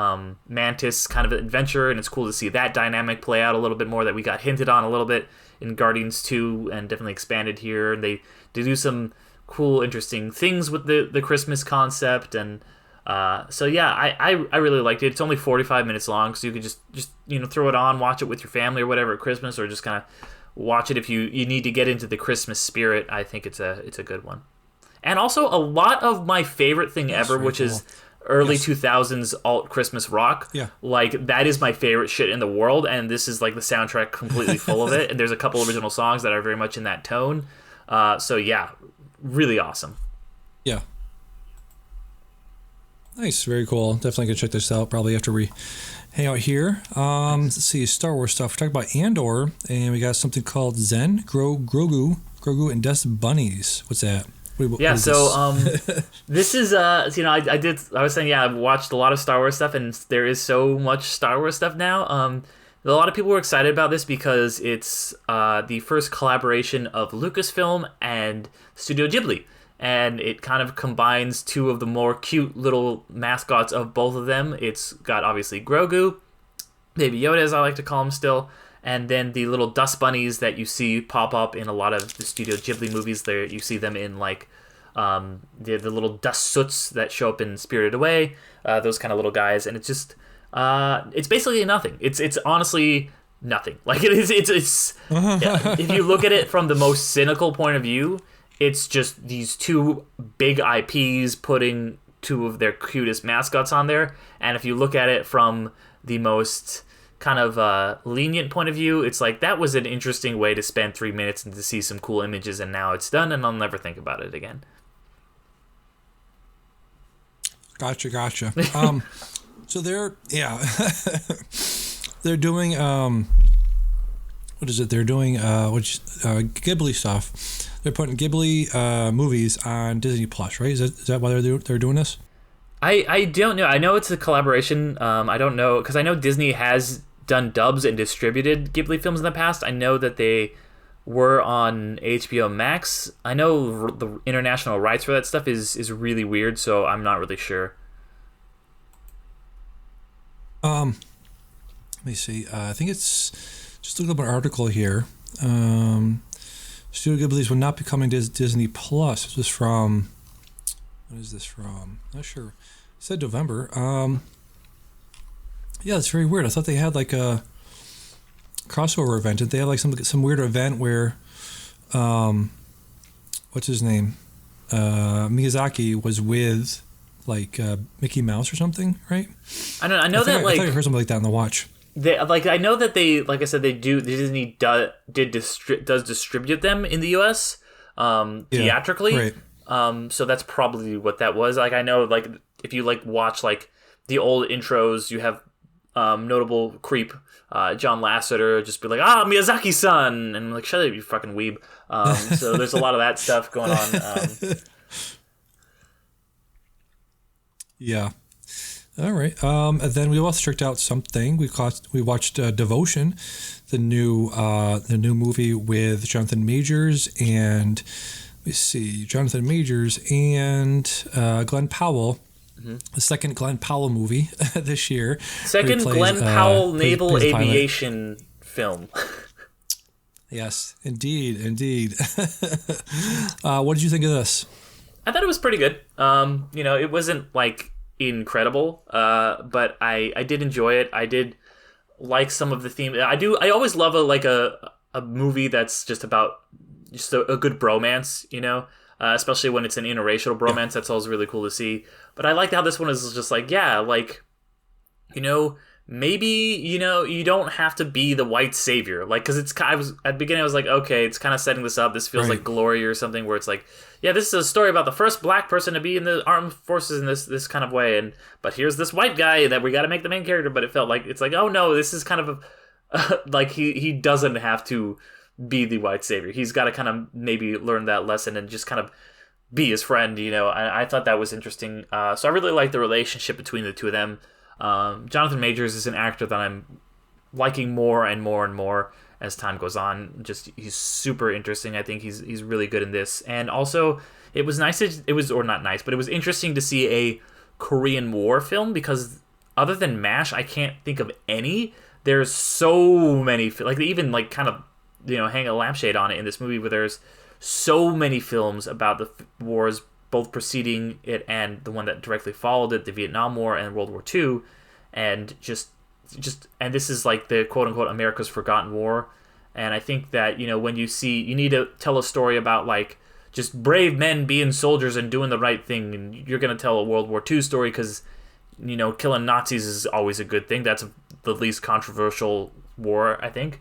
Mantis kind of adventure, and it's cool to see that dynamic play out a little bit more that we got hinted on a little bit in Guardians 2 and definitely expanded here. And they do some cool, interesting things with the Christmas concept. And so yeah, I really liked it. It's only 45 minutes long, so you could just throw it on, watch it with your family or whatever at Christmas, or just kind of watch it if you need to get into the Christmas spirit. I think it's a good one. And also a lot of my favorite thing ever, which is early 2000s alt Christmas rock. Yeah. Like, that is my favorite shit in the world, and this is like the soundtrack completely full of it. And there's a couple original songs that are very much in that tone. So yeah, really awesome. Yeah. Nice, very cool. Definitely gonna check this out probably after we hang out here. Let's see, Star Wars stuff. We're talking about Andor, and we got something called Zen, Grogu, and Des Bunnies. What's that? What so this is I was saying, I've watched a lot of Star Wars stuff, and there is so much Star Wars stuff now. A lot of people were excited about this because it's the first collaboration of Lucasfilm and Studio Ghibli, and it kind of combines two of the more cute little mascots of both of them. It's got obviously Grogu, Baby Yoda as I like to call him still, and then the little dust bunnies that you see pop up in a lot of the Studio Ghibli movies. There you see them in like the little dust soots that show up in Spirited Away, those kind of little guys, and it's just it's basically nothing. It's honestly nothing. Like, it is it's if you look at it from the most cynical point of view, it's just these two big IPs putting two of their cutest mascots on there. And if you look at it from the most kind of lenient point of view, it's like, that was an interesting way to spend 3 minutes and to see some cool images, and now it's done and I'll never think about it again. Gotcha. So they're they're doing what is it? They're doing Ghibli stuff. They're putting Ghibli movies on Disney Plus, right? Is that why they're doing this? I don't know. I know it's a collaboration. I don't know, because I know Disney has done dubs and distributed Ghibli films in the past. I know that they were on HBO Max. I know the international rights for that stuff is really weird, so I'm not really sure. Let me see. I think it's just looking up an article here. Studio Ghibli's will not be coming to Disney Plus. This is from. What is this from? Not sure. It said November. Yeah, it's very weird. I thought they had like a crossover event. Did they have like some weird event where, what's his name? Miyazaki was with like Mickey Mouse or something, right? I know that I thought I heard something like that on the watch. I know that they, like I said, Disney does distribute them in the U.S. Theatrically. Yeah, right. So that's probably what that was. Like, I know, like, if you like watch like the old intros, you have notable creep John Lasseter just be like, Miyazaki-san, and I'm like, shut up, you fucking weeb. So there's a lot of that stuff going on. Yeah. All right. And then we also checked out something. We watched Devotion, the new movie with Jonathan Majors and Jonathan Majors and Glenn Powell. Mm-hmm. The second Glenn Powell movie this year. Second Glenn Powell naval aviation film. Yes, indeed. What did you think of this? I thought it was pretty good. It wasn't like incredible, but I did enjoy it. I did like some of the theme. I always love a movie that's just about a good bromance, especially when it's an interracial bromance. Yeah. That's always really cool to see. But I liked how this one is just like, maybe, you know, you don't have to be the white savior. Like, because I was at the beginning, I was like, okay, it's kind of setting this up. This feels like Glory or something, where it's like, yeah, this is a story about the first black person to be in the armed forces in this kind of way, but here's this white guy that we got to make the main character. But it felt like it's like, oh no, this is kind of like he doesn't have to be the white savior. He's got to kind of maybe learn that lesson and just kind of be his friend, you know. I thought that was interesting. So I really like the relationship between the two of them. Jonathan Majors is an actor that I'm liking more and more and more as time goes on. Just he's super interesting. I think he's really good in this. And also it was nice. It was interesting to see a Korean War film, because other than MASH, I can't think of any. There's so many, like they even like kind of, you know, hang a lampshade on it in this movie, where there's so many films about the wars, both preceding it and the one that directly followed it, the Vietnam War and World War II, and just and this is like the quote unquote America's Forgotten War. And I think that, you know, when you need to tell a story about like just brave men being soldiers and doing the right thing, and you're gonna tell a World War II story because, you know, killing Nazis is always a good thing. That's the least controversial war, I think.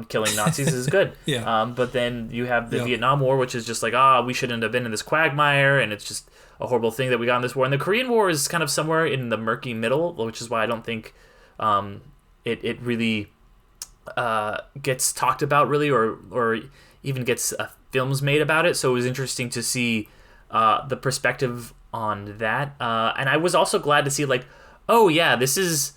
Killing Nazis is good. Yeah. But then you have the Vietnam War, which is just like, we shouldn't have been in this quagmire, and it's just a horrible thing that we got in this war. And the Korean War is kind of somewhere in the murky middle, which is why I don't think it really gets talked about really, or even gets films made about it. So it was interesting to see the perspective on that. And I was also glad to see like, oh yeah, this is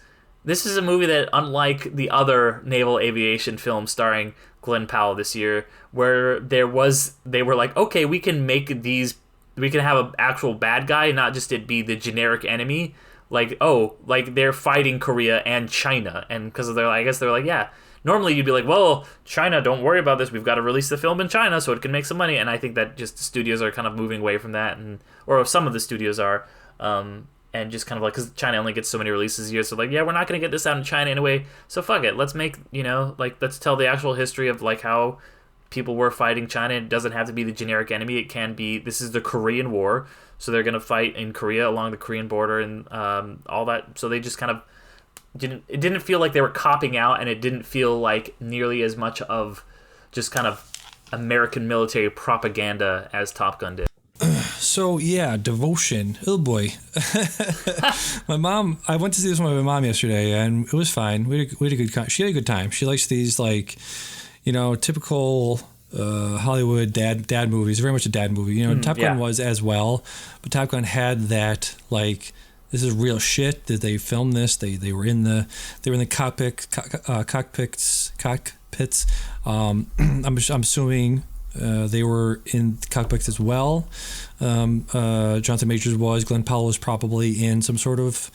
a movie that, unlike the other naval aviation film starring Glenn Powell this year, where they were like, okay, we can have an actual bad guy, not just it be the generic enemy. Like, like they're fighting Korea and China, and because I guess they're like, yeah. Normally you'd be like, well, China, don't worry about this. We've got to release the film in China so it can make some money. And I think that just studios are kind of moving away from that, or some of the studios are. And just kind of like, because China only gets so many releases a year, so like, yeah, we're not going to get this out in China anyway, so fuck it, let's make, you know, like, let's tell the actual history of like how people were fighting China. It doesn't have to be the generic enemy. It can be, this is the Korean War, so they're going to fight in Korea along the Korean border and all that. So they just kind of didn't feel like they were copping out, and it didn't feel like nearly as much of just kind of American military propaganda as Top Gun did. So yeah, Devotion. Oh boy. I went to see this one with my mom yesterday, and it was fine. We had a good she had a good time. She likes these, like, you know, typical Hollywood dad movies. Very much a dad movie. You know, Top Gun was as well, but Top Gun had that, like, this is real shit. That they filmed this. They were in the cockpits. I'm assuming they were in cockpits as well. Jonathan Majors was. Glenn Powell was probably in some sort of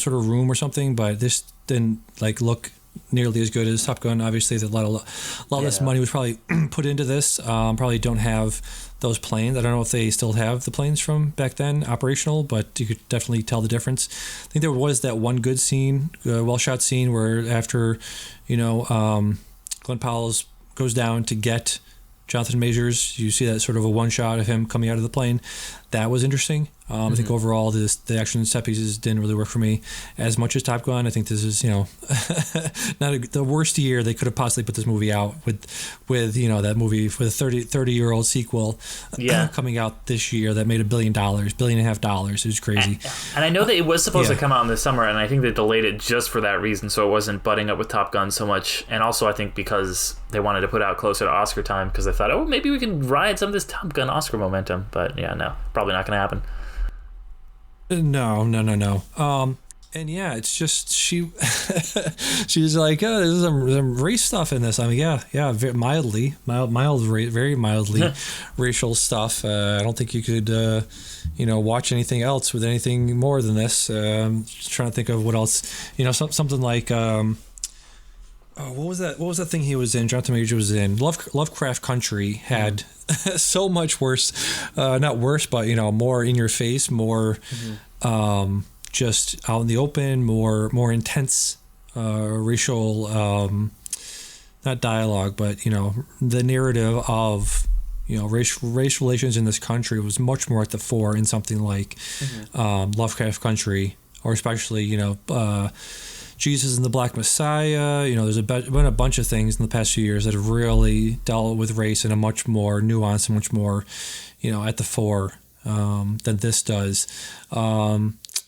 room or something, but this didn't like look nearly as good as Top Gun. Obviously, a lot of less money was probably put into this. Probably don't have those planes. I don't know if they still have the planes from back then operational, but you could definitely tell the difference. I think there was that one good scene, well shot scene, where after, you know, Glenn Powell goes down to get Jonathan Majors, you see that sort of a one shot of him coming out of the plane. That was interesting. I think overall the action set pieces didn't really work for me as much as Top Gun. I think this is, you know, not the worst year they could have possibly put this movie out with you know, that movie with a 30-year-old sequel coming out this year that made $1 billion, $1.5 billion. It was crazy. And I know that it was supposed to come out in the summer, and I think they delayed it just for that reason, so it wasn't butting up with Top Gun so much. And also I think because they wanted to put out closer to Oscar time, because they thought, oh, maybe we can ride some of this Top Gun Oscar momentum. But yeah, no, probably not going to happen. No. And yeah, it's just she's like, oh, there's some race stuff in this. I mean, yeah, very very mildly racial stuff. I don't think you could, you know, watch anything else with anything more than this. Just trying to think of what else, you know, something like, what was that thing he was in? Jonathan Majors was in Lovecraft Country. Had so much worse, not worse, but, you know, more in your face, more just out in the open, more intense racial, not dialogue, but, you know, the narrative of, you know, race relations in this country was much more at the fore in something like Lovecraft Country. or especially, Jesus and the Black Messiah. There's been a bunch of things in the past few years that have really dealt with race in a much more nuanced and much more, at the fore than this does.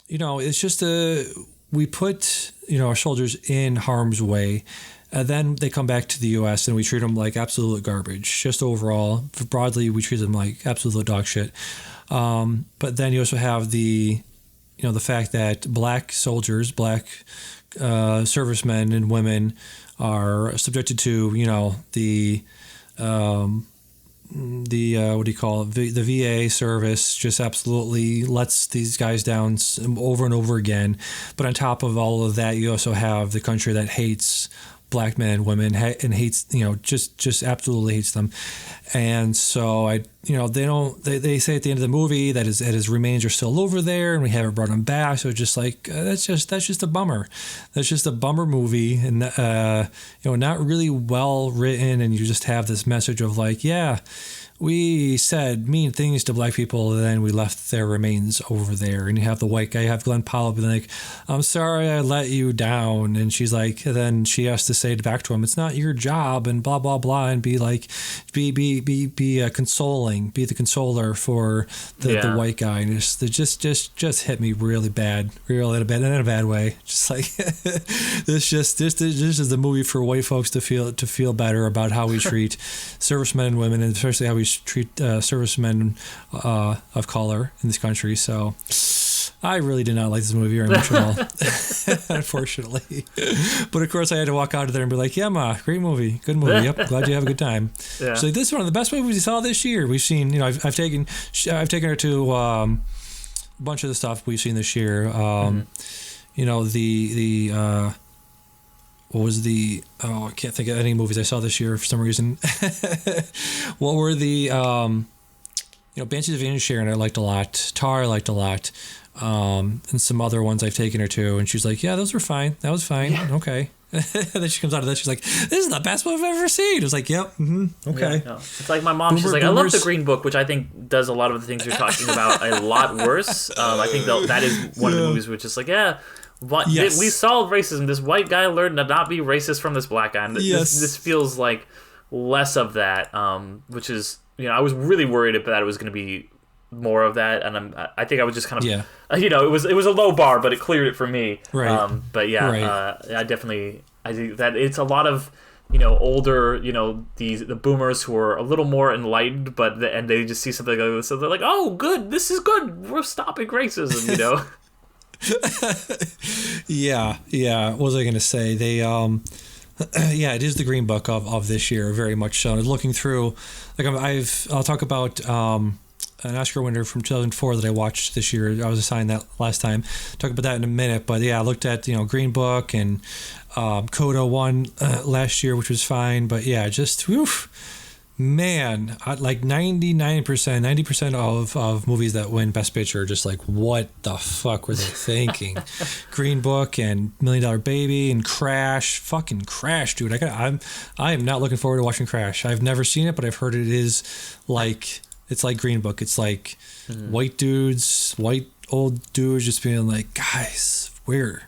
It's just we put, our soldiers in harm's way. And then they come back to the U.S. and we treat them like absolute garbage. Just overall, broadly, we treat them like absolute dog shit. But then you also have the fact that black soldiers, black servicemen and women are subjected to, the the VA service just absolutely lets these guys down over and over again. But on top of all of that, you also have the country that hates black men and women and hates, just absolutely hates them. And so they say at the end of the movie that his remains are still over there and we haven't brought him back. So just like, that's just a bummer. That's just a bummer movie. And, not really well written. And you just have this message of like, yeah, we said mean things to black people and then we left their remains over there. And you have the white guy, you have Glenn Powell being like, I'm sorry I let you down. And she's like, then she has to say back to him, it's not your job and blah, blah, blah. And be like, be consoling, be the consoler for the white guy. And just hit me really bad, really in a bad way. Just like, this is the movie for white folks to feel better about how we treat servicemen and women, and especially how we treat servicemen of color in this country. So I really did not like this movie very much at all, unfortunately. But of course, I had to walk out of there and be like, "Yeah, Ma, great movie, good movie. Yep, glad you have a good time." Yeah. So this is one of the best movies we saw this year. We've seen, I've taken her to a bunch of the stuff we've seen this year. What was I can't think of any movies I saw this year for some reason. What were the, Banshees of Inisherin I liked a lot. Tar I liked a lot. And some other ones I've taken her to. And she's like, yeah, those were fine. That was fine. Yeah. Okay. And then she comes out of that. She's like, this is the best movie I've ever seen. I was like, yep. Mm-hmm, okay. Yeah, no. It's like my mom. She's like, I love the Green Book, which I think does a lot of the things you're talking about a lot worse. I think that is one of the movies which is like, yeah. Yes. We solved racism. This white guy learned to not be racist from this black guy. And this feels like less of that, which is, I was really worried that it was going to be more of that, and I think I was just kind of, it was a low bar, but it cleared it for me. Right. But yeah, right. I think that it's a lot of, older, the boomers who are a little more enlightened, and they just see something like this, so they're like, oh, good, this is good. We're stopping racism, Yeah. What was I going to say? They, it is the Green Book of this year, very much so. And looking through, like I'll talk about an Oscar winner from 2004 that I watched this year. I was assigned that last time. Talk about that in a minute. But yeah, I looked at Green Book and Coda won last year, which was fine. But yeah, just man, like 90% of movies that win Best Picture are just like, what the fuck were they thinking? Green Book and $1 Million Baby and Crash, fucking Crash, dude. I am not looking forward to watching Crash. I've never seen it, but I've heard it is like, it's like Green Book. It's like white old dudes just being like, guys, we're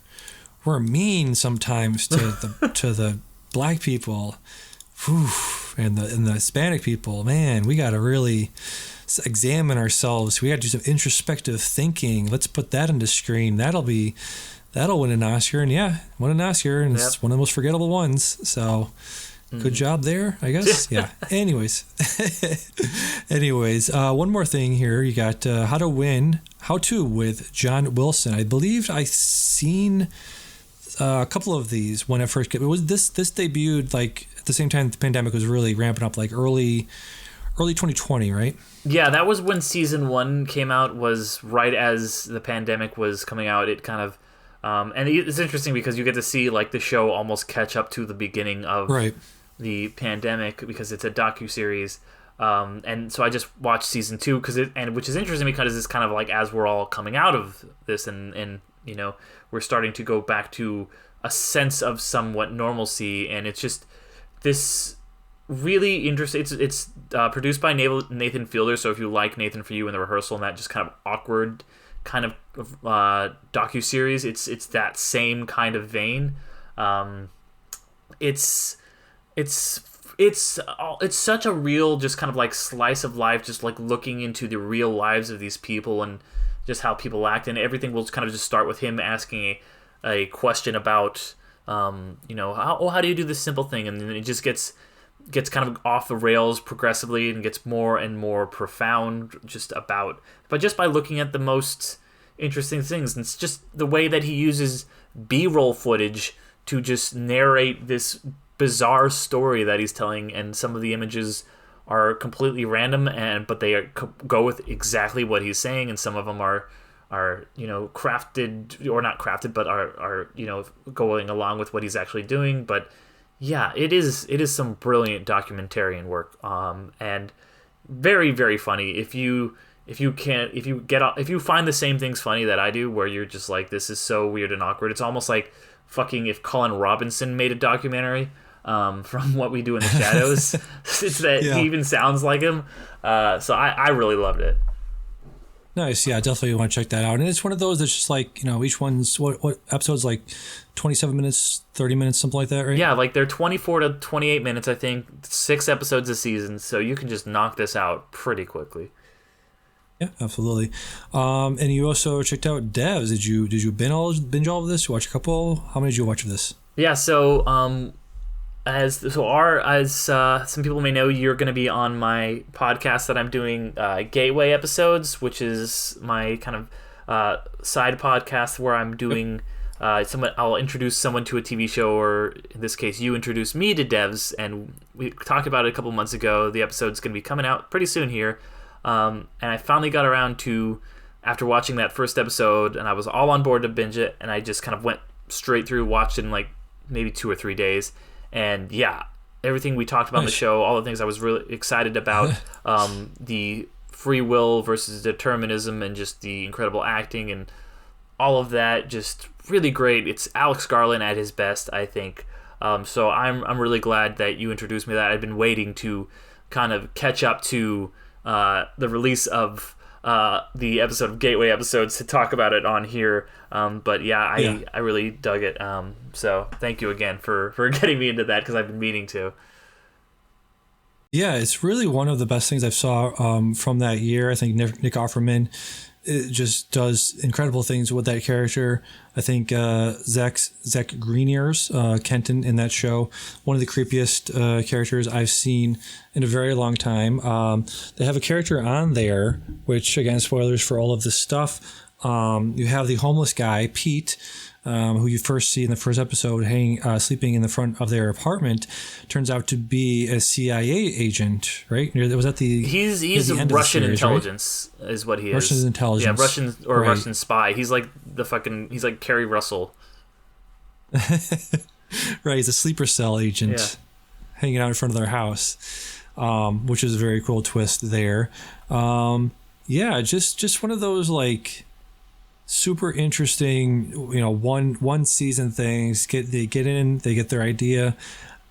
mean sometimes to the black people. Whew. And the Hispanic people, man, we got to really examine ourselves. We got to do some introspective thinking. Let's put that on the screen. That'll win an Oscar. And won an Oscar, and it's one of the most forgettable ones. So good job there, I guess. Yeah. Anyways, one more thing here. You got How To with John Wilson. I believe I seen a couple of these when it first came. It was this debuted like at the same time the pandemic was really ramping up, like early 2020, right? Yeah, that was when season 1 came out, was right as the pandemic was coming out. It kind of and it's interesting because you get to see like the show almost catch up to the beginning of the pandemic because it's a docuseries. And so I just watched season 2 which is interesting because it's kind of like as we're all coming out of this and we're starting to go back to a sense of somewhat normalcy, and it's just this really interesting. It's produced by Nathan Fielder, so if you like Nathan For You and The Rehearsal and that just kind of awkward kind of docuseries. It's that same kind of vein. It's such a real, just kind of like slice of life, just like looking into the real lives of these people and just how people act, and everything will kind of just start with him asking a question about how do you do this simple thing, and then it just gets kind of off the rails progressively and gets more and more profound but just by looking at the most interesting things. And it's just the way that he uses B-roll footage to just narrate this bizarre story that he's telling, and some of the images are completely random, but they go with exactly what he's saying, and some of them are crafted, or not crafted, but are going along with what he's actually doing. But yeah, it is some brilliant documentarian work, and very, very funny. If you find the same things funny that I do, where you're just like, this is so weird and awkward. It's almost like fucking if Colin Robinson made a documentary from What We Do in the Shadows. It's that he even sounds like him. So I really loved it. Nice. Yeah, definitely want to check that out. And it's one of those that's just like, each one's what episode's like 27 minutes, 30 minutes, something like that, right? Yeah, like they're 24 to 28 minutes, I think, 6 episodes a season, so you can just knock this out pretty quickly. Yeah, absolutely. And you also checked out Devs. Did you binge all of this? You watch a couple? How many did you watch of this? Yeah, so as some people may know, you're going to be on my podcast that I'm doing, Gateway Episodes, which is my kind of side podcast where I'm doing I'll introduce someone to a TV show, or in this case, you introduce me to Devs, and we talked about it a couple months ago. The episode's going to be coming out pretty soon here, and I finally got around to, after watching that first episode, and I was all on board to binge it, and I just kind of went straight through, watched it in like maybe 2 or 3 days. And yeah, everything we talked about in the show, all the things I was really excited about, the free will versus determinism, and just the incredible acting and all of that, just really great. It's Alex Garland at his best, I think. So I'm really glad that you introduced me to that. I've been waiting to kind of catch up to the release of the episode of Gateway Episodes to talk about it on here. But I really dug it. So thank you again for getting me into that, because I've been meaning to. Yeah, it's really one of the best things I've saw from that year. I think Nick Offerman just does incredible things with that character. I think Zach Greenears, Kenton in that show, one of the creepiest characters I've seen in a very long time. They have a character on there, which, again, spoilers for all of this stuff. You have the homeless guy, Pete, who you first see in the first episode sleeping in the front of their apartment, turns out to be a CIA agent, right? Was that he's a Russian intelligence, right? Is what he is. Russian intelligence. Yeah, Russian spy. He's like he's like Kerry Russell. Right, he's a sleeper cell agent hanging out in front of their house, which is a very cool twist there. Just one of those like super interesting, one season things. They get in, they get their idea,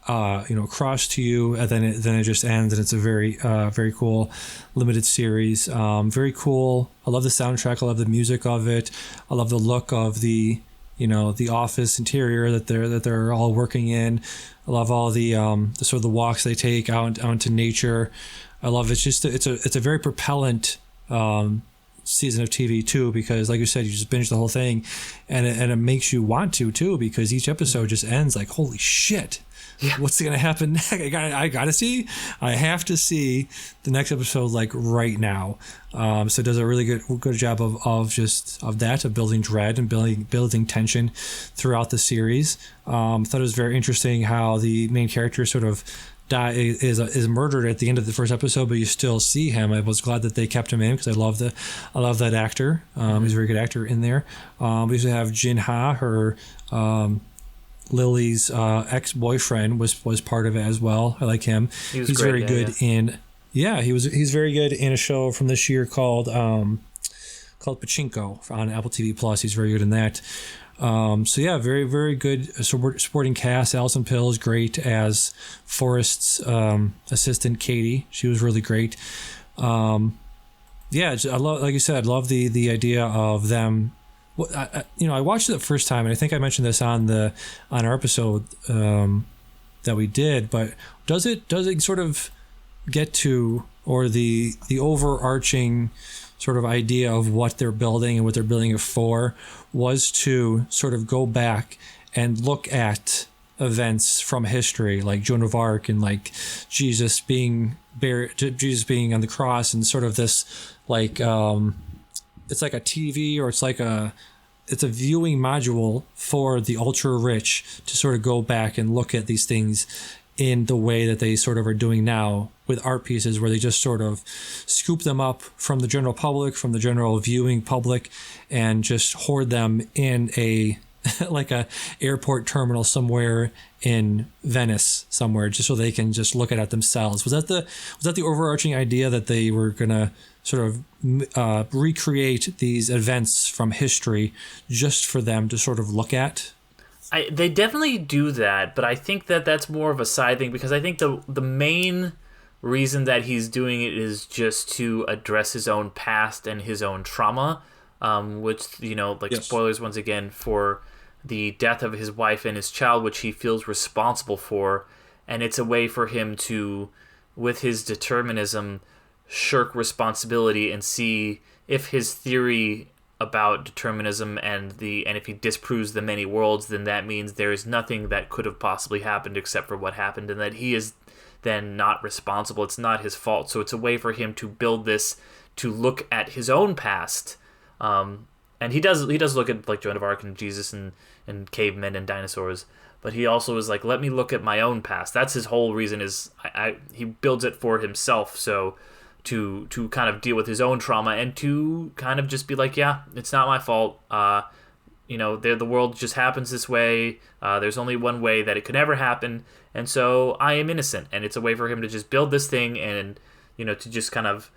across to you, and then it just ends, and it's a very very cool limited series. Very cool. I love the soundtrack. I love the music of it. I love the look of the the office interior that they're all working in. I love all the sort of the walks they take out into nature. I love it. It's a very propellant season of TV too, because like you said, you just binge the whole thing, and it makes you want to too, because each episode just ends like, holy shit, what's gonna happen next? I have to see the next episode like right now. So it does a really good job of building dread and building tension throughout the series. Thought it was very interesting how the main character sort of is murdered at the end of the first episode, but you still see him. I was glad that they kept him in, because I love that actor. He's a very good actor in there. We also have Jin Ha, her Lily's ex-boyfriend, was part of it as well. I like him. He's great, very good in. Yeah, he's very good in a show from this year called Pachinko on Apple TV Plus. He's very good in that. Very, very good supporting cast. Alison Pill is great as Forrest's assistant, Katie. She was really great. yeah, I love, like you said, I love the idea of them. Well, I watched it the first time, and I think I mentioned this on our episode that we did. But does it sort of get to, or the overarching sort of idea of what they're building and what they're building it for was to sort of go back and look at events from history, like Joan of Arc and like Jesus being buried, Jesus being on the cross, and sort of this like it's like a TV, or it's a viewing module for the ultra rich to sort of go back and look at these things in the way that they sort of are doing now with art pieces, where they just sort of scoop them up from the general public, from the general viewing public, and just hoard them in a like a airport terminal somewhere in Venice somewhere, just so they can just look at it themselves. Was that the overarching idea, that they were gonna sort of recreate these events from history just for them to sort of look at? They definitely do that, but I think that that's more of a side thing, because I think the main reason that he's doing it is just to address his own past and his own trauma, which, yes. Spoilers once again for the death of his wife and his child, which he feels responsible for, and it's a way for him to, with his determinism, shirk responsibility and see if his theory about determinism and if he disproves the many worlds, then that means there is nothing that could have possibly happened except for what happened, and that he is then not responsible. It's not his fault. So it's a way for him to build this, to look at his own past. And he does look at like Joan of Arc and Jesus and cavemen and dinosaurs, but he also is like, let me look at my own past. That's his whole reason, is he builds it for himself, so to kind of deal with his own trauma, and to kind of just be like, yeah, it's not my fault. The world just happens this way. There's only one way that it could ever happen, and so I am innocent. And it's a way for him to just build this thing, and to just kind of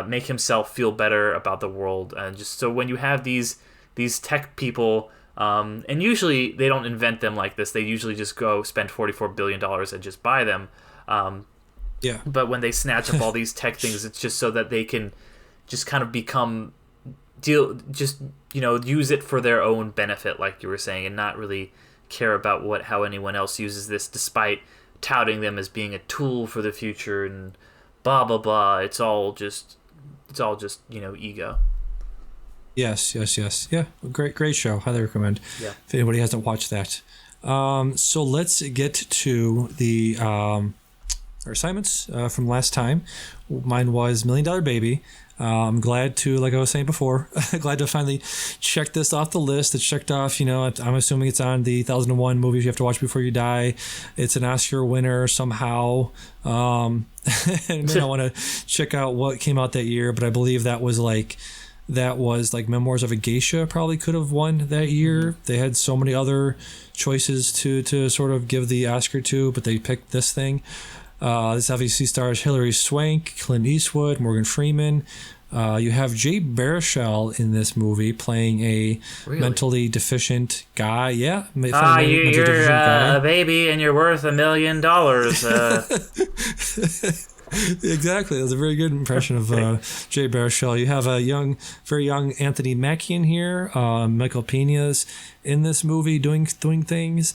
make himself feel better about the world. And just so when you have these tech people, and usually they don't invent them like this. They usually just go spend $44 billion and just buy them. Yeah. But when they snatch up all these tech things, it's just so that they can just kind of use it for their own benefit, like you were saying, and not really care about how anyone else uses this, despite touting them as being a tool for the future and blah blah blah. It's all just ego. Yes. Yeah, great show. Highly recommend. Yeah. If anybody hasn't watched that. So let's get to the our assignments from last time. Mine was $1 Million Baby. I'm glad to, like I was saying before, glad to finally check this off the list. It's checked off. I'm assuming it's on the 1001 movies you have to watch before you die. It's an Oscar winner somehow. And then I want to check out what came out that year, but I believe that was like Memoirs of a Geisha probably could have won that year. Mm-hmm. They had so many other choices to sort of give the Oscar to, but they picked this thing. This obviously stars Hilary Swank, Clint Eastwood, Morgan Freeman. You have Jay Baruchel in this movie playing a mentally deficient guy. Yeah. You're a baby and you're worth $1 million. Exactly. That was a very good impression of Jay Baruchel. You have a very young Anthony Mackie in here. Michael Pena's in this movie doing things.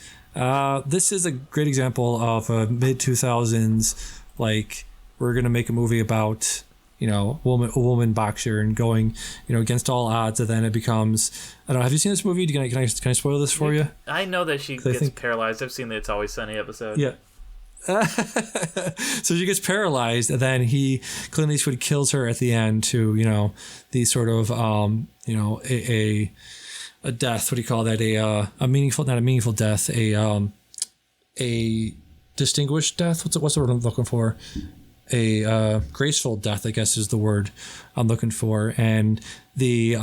This is a great example of a mid-2000s, like, we're going to make a movie about, a woman boxer and going, against all odds, and then it becomes, I don't know, have you seen this movie? Can I spoil this for you? I know that she gets paralyzed. I've seen the It's Always Sunny episode. Yeah. So she gets paralyzed, and then Clint Eastwood kills her at the end to, the sort of, a death. What do you call that? A meaningful, not a meaningful death. A distinguished death. What's the word I'm looking for? A graceful death, I guess, is the word I'm looking for. And the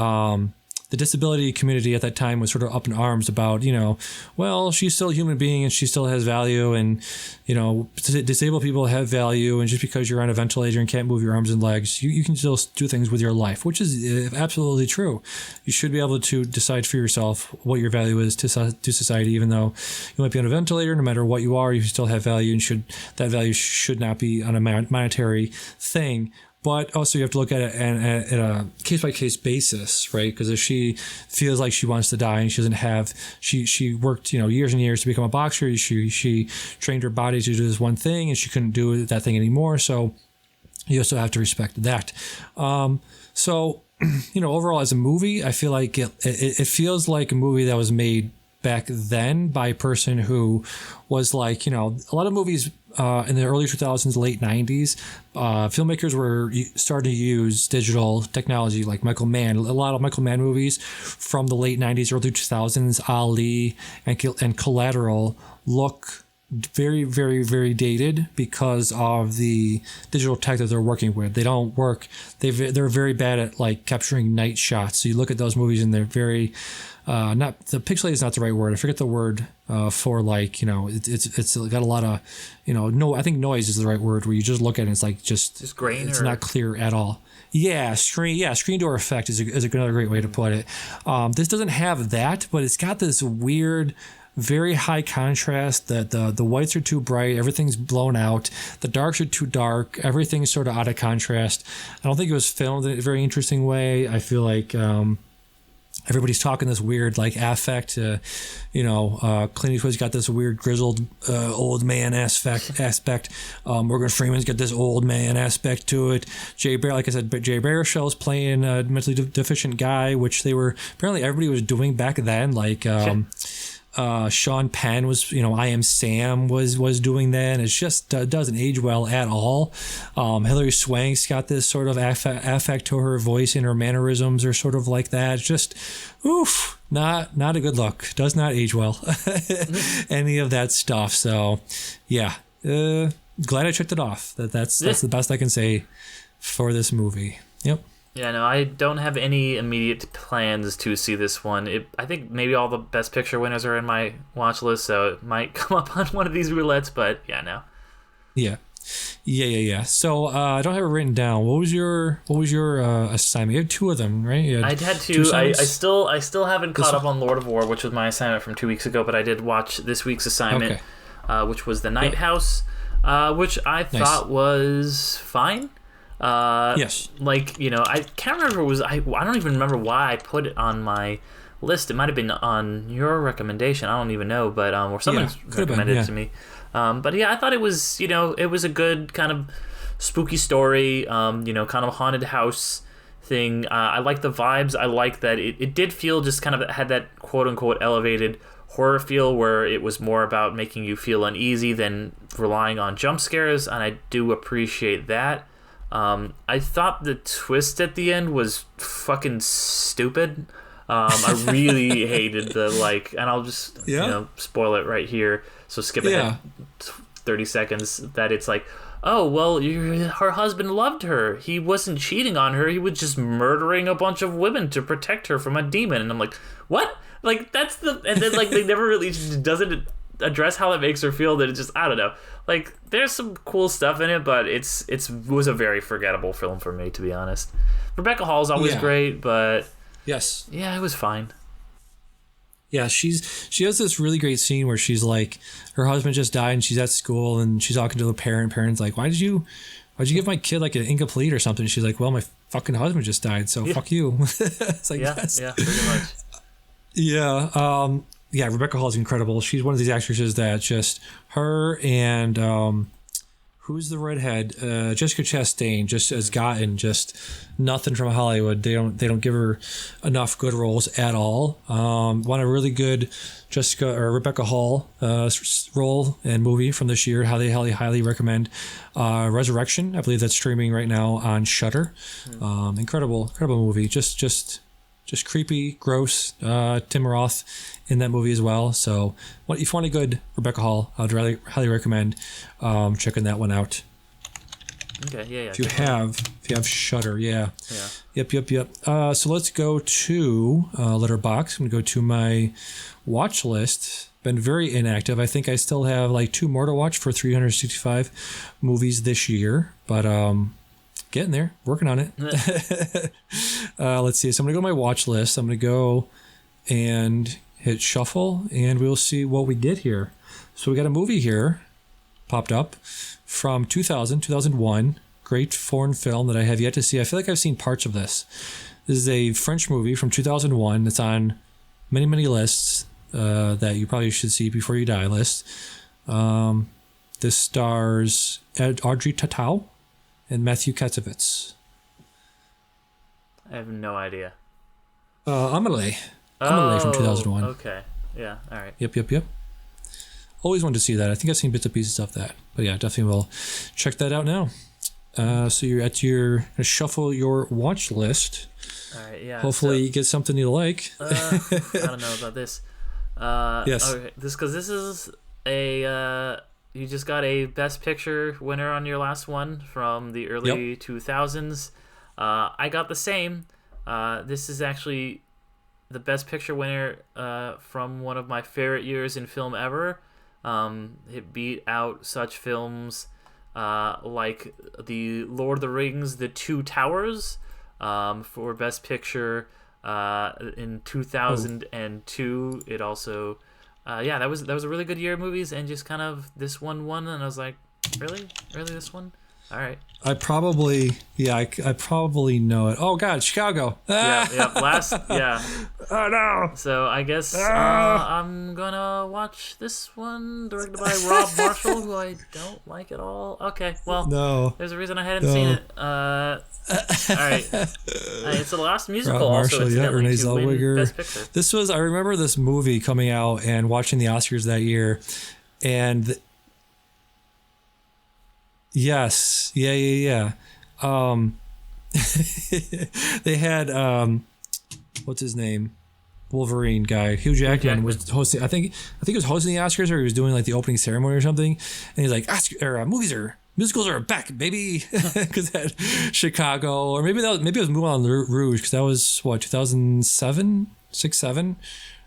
disability community at that time was sort of up in arms about, well, she's still a human being and she still has value, and, disabled people have value, and just because you're on a ventilator and can't move your arms and legs, you can still do things with your life, which is absolutely true. You should be able to decide for yourself what your value is to society, even though you might be on a ventilator. No matter what you are, you still have value, and that value should not be on a monetary thing. But also you have to look at it at a case-by-case basis, right? Because if she feels like she wants to die and she doesn't have, she worked, years and years to become a boxer. She trained her body to do this one thing and she couldn't do that thing anymore. So you also have to respect that. So, overall as a movie, I feel like it feels like a movie that was made back then by a person who was like, a lot of movies in the early 2000s, late 90s, filmmakers were starting to use digital technology like Michael Mann. A lot of Michael Mann movies from the late 90s, early 2000s, Ali and Collateral look very, very, very dated because of the digital tech that they're working with. They don't work. They're very bad at like capturing night shots. So you look at those movies and they're very not the pixelated is not the right word. I forget the word for like it's got a lot of no. I think noise is the right word where you just look at it and it's like just grain. It's not clear at all. Yeah, screen door effect is another great way to put it. This doesn't have that, but it's got this weird, very high contrast. That the whites are too bright, everything's blown out. The darks are too dark, everything's sort of out of contrast. I don't think it was filmed in a very interesting way. I feel like everybody's talking this weird like affect. Clint Eastwood's got this weird grizzled old man aspect. Morgan Freeman's got this old man aspect to it. Jay Baruchel's playing a mentally deficient guy, which they were apparently everybody was doing back then. Like Sean Penn was, I Am Sam was doing that, and it just doesn't age well at all. Hilary Swank's got this sort of affect to her voice, and her mannerisms are sort of like that. It's just, not a good look. Does not age well. Any of that stuff. So, yeah, glad I checked it off. That's the best I can say for this movie. Yep. Yeah, no, I don't have any immediate plans to see this one. I think maybe all the Best Picture winners are in my watch list, so it might come up on one of these roulettes, but yeah, no. Yeah. So I don't have it written down. What was your assignment? You had two of them, right? I had two. I still haven't caught up on Lord of War, which was my assignment from 2 weeks ago, but I did watch this week's assignment, which was The Night House, which I thought was fine. Yes. I can't remember. I don't even remember why I put it on my list. It might have been on your recommendation. I don't even know, but or someone recommended it to me. But yeah, I thought it was it was a good kind of spooky story. Kind of haunted house thing. I like the vibes. I like that it did feel just kind of had that quote unquote elevated horror feel where it was more about making you feel uneasy than relying on jump scares, and I do appreciate that. I thought the twist at the end was fucking stupid. I really hated the and I'll just spoil it right here. So skip ahead 30 seconds. That it's like, oh well, her husband loved her. He wasn't cheating on her. He was just murdering a bunch of women to protect her from a demon. And I'm like, what? Like that's and then they never really doesn't address how that makes her feel. That it just I don't know. Like there's some cool stuff in it, but it was a very forgettable film for me, to be honest. Rebecca Hall's always great, but yes, it was fine. Yeah, she has this really great scene where she's like, her husband just died and she's at school and she's talking to the parent's like, why'd you give my kid like an incomplete or something? She's like, well, my fucking husband just died, so fuck you. It's like pretty much. Yeah, Rebecca Hall is incredible. She's one of these actresses that just her and who's the redhead? Jessica Chastain just has gotten just nothing from Hollywood. They don't give her enough good roles at all. Want a really good Rebecca Hall role and movie from this year. Highly recommend. Resurrection. I believe that's streaming right now on Shudder. Incredible movie. Just creepy, gross. Tim Roth in that movie as well. So if you want a good Rebecca Hall, I'd highly recommend checking that one out. Okay, yeah. If you have Shudder, Yep. So let's go to Letterboxd. I'm gonna go to my watch list. Been very inactive. I think I still have like 2 more to watch for 365 movies this year, but getting there, working on it. Let's see. So I'm gonna go to my watch list. I'm gonna go and hit shuffle, and we'll see what we get here. So we got a movie here popped up from 2001, great foreign film that I have yet to see. I feel like I've seen parts of this. This is a French movie from 2001. It's on many, many lists that you probably should see before you die list. This stars Audrey Tautou and Matthew Kassovitz. I have no idea. Amelie. Amelie from 2001. Okay. Yeah, all right. Yep. Always wanted to see that. I think I've seen bits and pieces of that. But yeah, definitely will check that out now. So you're at gonna shuffle your watch list. All right, yeah. Hopefully you get something you like. I don't know about this. Yes. Okay, this is a you just got a Best Picture winner on your last one from the early 2000s. I got the same. This is actually the Best Picture winner from one of my favorite years in film ever. It beat out such films like the Lord of the Rings, The Two Towers, for Best Picture in 2002. It also, that was a really good year of movies, and just kind of this one won, and I was like, really this one? All right. I probably know it. Oh God, Chicago. Yeah. Oh no. So I guess I'm gonna watch this one, directed by Rob Marshall, who I don't like at all. Okay, well, no. There's a reason I hadn't seen it. All right. It's the last musical. Rob Marshall, also, Renee to win Zellweger. Best Picture. I remember this movie coming out and watching the Oscars that year, and. Yes. Yeah. They had what's his name? Wolverine guy. Hugh Jackman was hosting. I think he was hosting the Oscars, or he was doing like the opening ceremony or something. And he's like, musicals are back, baby, because that Chicago, or maybe it was Moulin Rouge, because that was what 2007, 6, 7.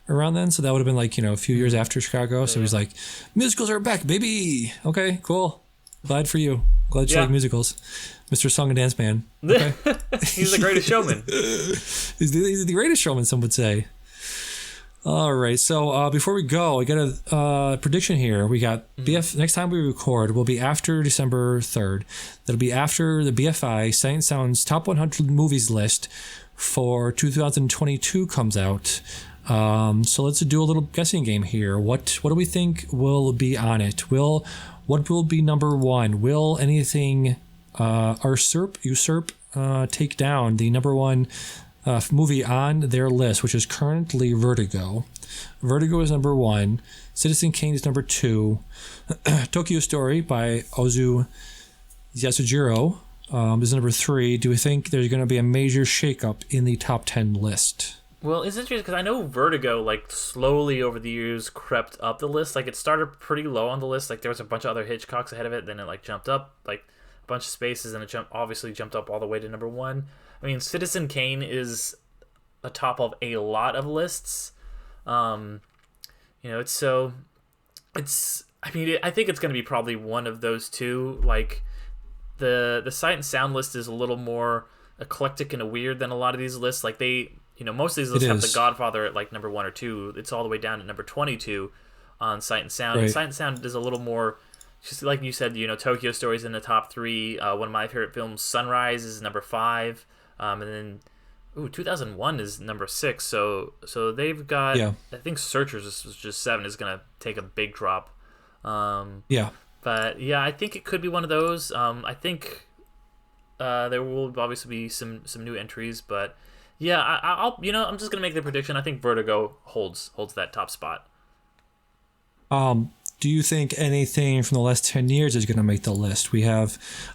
Around then, so that would have been like a few years after Chicago. So he's like, musicals are back, baby. Okay, cool. Glad for you. Glad you like musicals. Mr. Song and Dance Man. Okay. He's the greatest showman. He's the greatest showman, some would say. All right. So before we go, we got a prediction here. We got next time we record will be after December 3rd. That'll be after the BFI Sight and Sound's Top 100 Movies list for 2022 comes out. So let's do a little guessing game here. What do we think will be on it? What will be number one? Will anything usurp, take down the number one movie on their list, which is currently Vertigo? Vertigo is number one. Citizen Kane is number two. Tokyo Story by Ozu Yasujiro is number three. Do we think there's going to be a major shakeup in the top 10 list? Well, it's interesting because I know Vertigo, like, slowly over the years crept up the list. Like, it started pretty low on the list. Like, there was a bunch of other Hitchcocks ahead of it. Then it, like, jumped up, like, a bunch of spaces. And it obviously jumped up all the way to number one. I mean, Citizen Kane is atop of a lot of lists. I think it's going to be probably one of those two. Like, the Sight and Sound list is a little more eclectic and weird than a lot of these lists. Like, most of these lists have The Godfather at like number 1 or 2. It's all the way down at number 22 on Sight and Sound. Right. And Sight and Sound is a little more, just like you said, Tokyo Story's in the top 3. One of my favorite films, Sunrise, is number 5. And then 2001 is number 6. So they've got, I think Searchers is just 7, is going to take a big drop. But yeah, I think it could be one of those. I think there will obviously be some new entries, but yeah, I'm just gonna make the prediction. I think Vertigo holds that top spot. Do you think anything from the last 10 years is going to make the list? I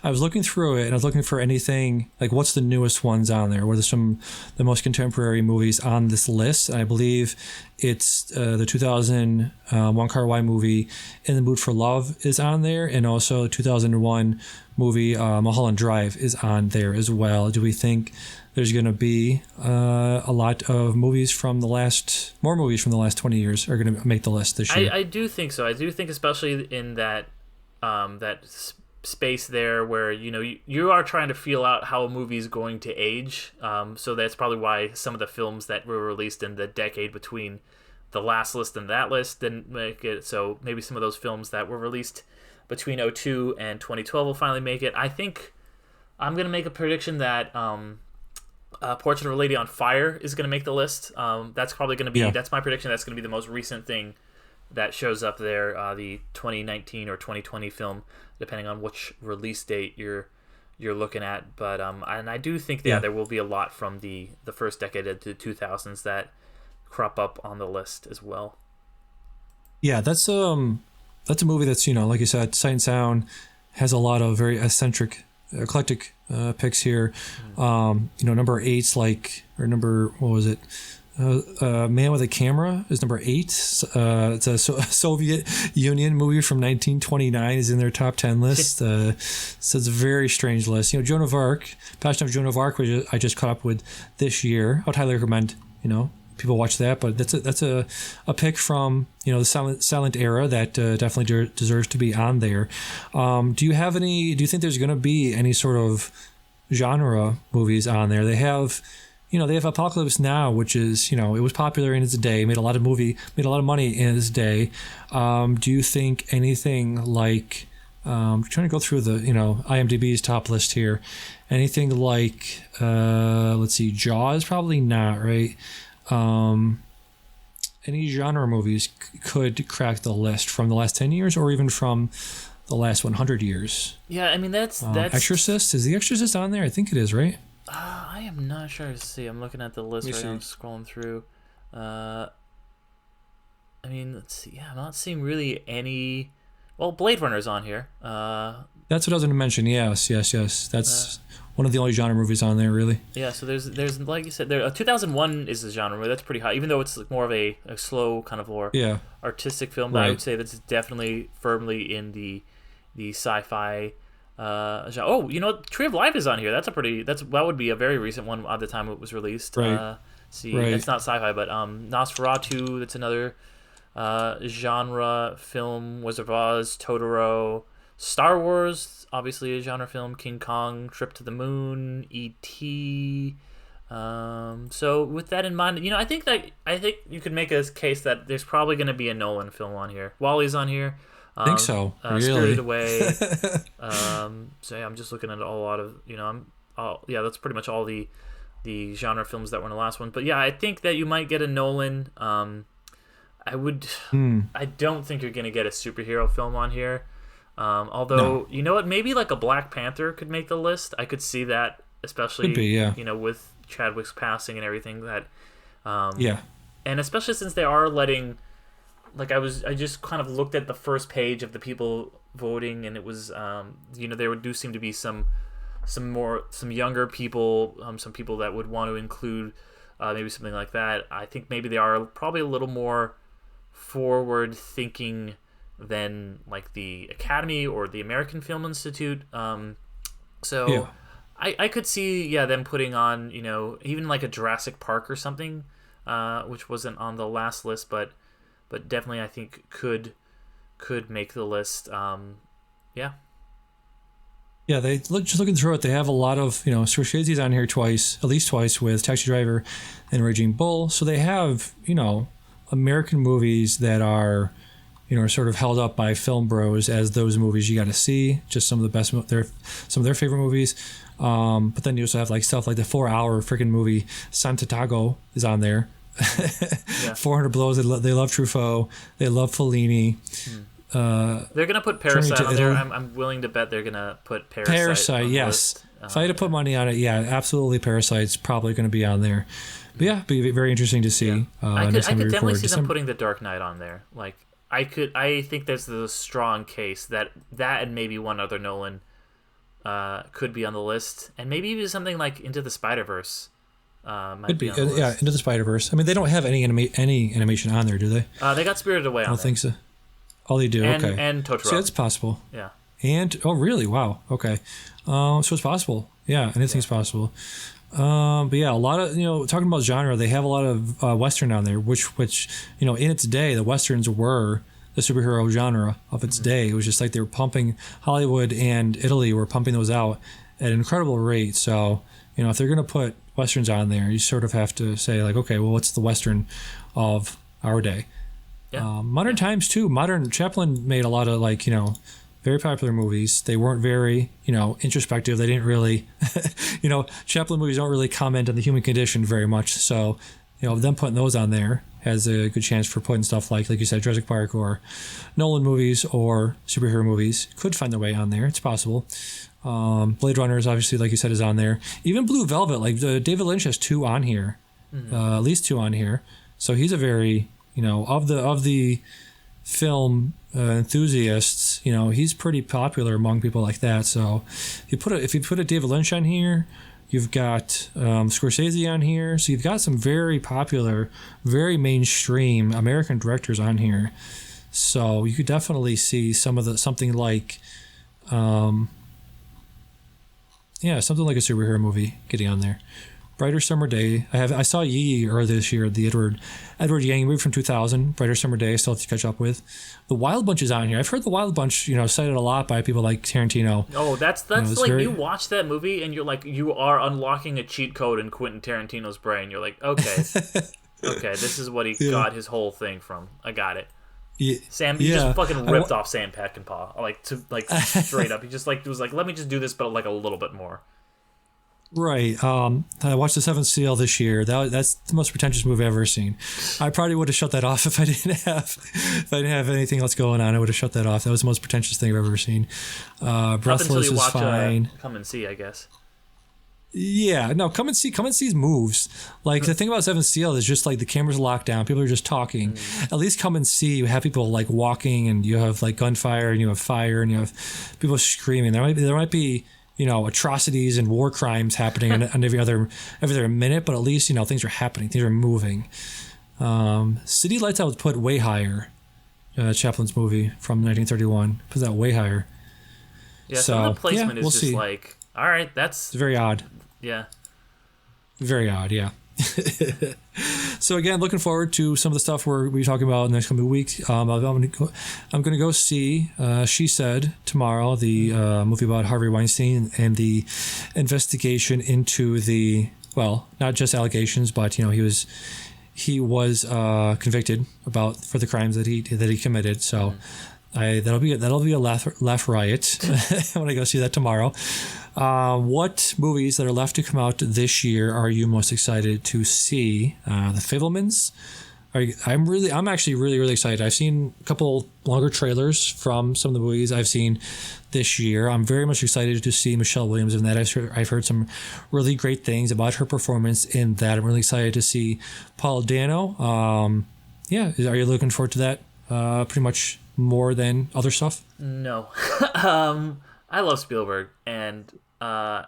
was looking through it and I was looking for anything, like what's the newest ones on there? What are the most contemporary movies on this list? And I believe it's the 2000 Wong Kar-wai movie In the Mood for Love is on there. And also 2001 movie Mulholland Drive is on there as well. Do we think there's going to be a lot of movies from the last 20 years are going to make the list this year? I do think so. I do think, especially in that space there where you are trying to feel out how a movie is going to age. So that's probably why some of the films that were released in the decade between the last list and that list didn't make it. So maybe some of those films that were released between 2002 and 2012 will finally make it. I think I'm gonna make a prediction that Portrait of a Lady on Fire is gonna make the list. That's probably gonna be that's my prediction. That's gonna be the most recent thing that shows up there. The 2019 or 2020 film, depending on which release date you're looking at. But and I do think there will be a lot from the first decade of the 2000s that crop up on the list as well. Yeah, that's a movie that's, like you said, Sight and Sound has a lot of very eclectic picks here. Number 8's what was it? Man with a Camera is number 8. It's a Soviet Union movie from 1929 is in their top 10 list. So it's a very strange list. Joan of Arc, Passion of Joan of Arc, which I just caught up with this year. I would highly recommend, people watch that, but that's a pick from the silent era that definitely deserves to be on there. Do you think there's going to be any sort of genre movies on there? They have Apocalypse Now, which is it was popular in its day, made a lot of money in its day. Do you think anything like I'm trying to go through the IMDb's top list here, anything like let's see, Jaws? Probably not, right? Any genre movies could crack the list from the last 10 years or even from the last 100 years. Yeah, I mean, that's Exorcist. Is The Exorcist on there? I think it is, right? I am not sure to see. I'm looking at the list right now. I'm scrolling through. I mean, let's see. Yeah, I'm not seeing really any... Well, Blade Runner's on here. That's what I was going to mention. Yes. That's one of the only genre movies on there, really. Yeah, so there's like you said, 2001 is a genre movie. That's pretty high, even though it's like more of a slow kind of more artistic film. But I would say that's definitely firmly in the sci-fi genre. Oh, Tree of Life is on here. That would be a very recent one at the time it was released. Right. It's not sci-fi, but Nosferatu. That's another genre film. Wizard of Oz, Totoro, Star Wars, obviously a genre film. King Kong, Trip to the Moon, E.T. So with that in mind, I think you could make a case that there's probably going to be a Nolan film on here. Wally's on here. I think so. Really? Spirited Away. So yeah, I'm just looking at a lot of that's pretty much all the genre films that were in the last one. But yeah, I think that you might get a Nolan. I don't think you're gonna get a superhero film on here. Although you know what, maybe like a Black Panther could make the list. I could see that, especially could be, yeah. With Chadwick's passing and everything. That and especially since they are letting. Like I just kind of looked at the first page of the people voting, and it was there do seem to be some younger people, some people that would want to include maybe something like that. I think maybe they are probably a little more forward thinking than like the Academy or the American Film Institute. I could see them putting on even like a Jurassic Park or something, which wasn't on the last list, but definitely I think could make the list. Yeah, they looking through it. They have a lot of Scorsese's on here at least twice with Taxi Driver and Raging Bull. So they have American movies that are sort of held up by film bros as those movies you got to see. Just some of the best, some of their favorite movies. But then you also have like stuff like the 4-hour freaking movie Santiago is on there. 400 Blows. They love Truffaut. They love Fellini. They're gonna put Parasite on there. I'm willing to bet they're gonna put Parasite on yes. If I had to put money on it, absolutely, Parasite's probably going to be on there. But yeah, be very interesting to see. I could definitely see them putting The Dark Knight on there. Like I think there's the strong case that and maybe one other Nolan could be on the list, and maybe even something like Into the Spider-Verse. Could be, Into the Spider-Verse. I mean, they don't have any animation on there, do they? They got Spirited Away on there. I don't think so. Oh, they do. Okay. And Totoro. So it's possible. Yeah. And really? Wow. Okay. So it's possible. Yeah, anything's possible. But yeah, a lot of talking about genre, they have a lot of Western on there, which in its day, the Westerns were the superhero genre of its day. It was just like they were pumping. Hollywood and Italy were pumping those out at an incredible rate. So if they're gonna put Westerns on there, you sort of have to say like, okay, well, what's the Western of our day? Yeah. Modern times too. Chaplin made a lot of very popular movies. They weren't very, introspective. They didn't really, Chaplin movies don't really comment on the human condition very much. So, them putting those on there has a good chance for putting stuff like you said, Jurassic Park or Nolan movies or superhero movies could find their way on there. It's possible. Blade Runner is obviously, like you said, is on there. Even Blue Velvet, David Lynch has 2 on here, at least 2 on here. So he's a very, of the film enthusiasts, he's pretty popular among people like that. So if you put a David Lynch on here, you've got Scorsese on here. So you've got some very popular, very mainstream American directors on here. So you could definitely see something like a superhero movie getting on there. Brighter Summer Day. I saw Yi earlier this year, the Edward Yang movie from 2000. Brighter Summer Day. I still have to catch up with. The Wild Bunch is on here. I've heard The Wild Bunch, cited a lot by people like Tarantino. Oh, that's you watch that movie and you're like, you are unlocking a cheat code in Quentin Tarantino's brain. You're like, okay, this is what he got his whole thing from. I got it. Yeah, He just fucking ripped off Sam Peckinpah, straight up. He just was like, let me just do this, but a little bit more. Right. I watched The Seventh Seal this year. That's the most pretentious movie I've ever seen. I probably would have shut that off if I didn't have anything else going on. I would have shut that off. That was the most pretentious thing I've ever seen. Breathless is fine. Come and See, I guess. Yeah, no, come and see's moves. The thing about Seventh Seal is just the camera's locked down. People are just talking. At least Come and See, you have people walking, and you have gunfire, and you have fire, and you have people screaming. There might be atrocities and war crimes happening on every other minute, but at least things are happening, things are moving. City Lights I would put way higher. Chaplin's movie from 1931, put that way higher. Yeah, so the placement is we'll just see. All right, that's it's very odd. Yeah. Very odd, yeah. So again, looking forward to some of the stuff we'll be talking about in the next couple of weeks. I'm going to go see She Said tomorrow, the movie about Harvey Weinstein and the investigation into the, not just allegations, but he was convicted for the crimes that he committed. So that'll be a laugh riot when I go see that tomorrow. What movies that are left to come out this year are you most excited to see? The Fabelmans. I'm actually really, really excited. I've seen a couple longer trailers from some of the movies I've seen this year. I'm very much excited to see Michelle Williams in that. I've heard some really great things about her performance in that. I'm really excited to see Paul Dano. Are you looking forward to that pretty much more than other stuff? No. I love Spielberg, and I'm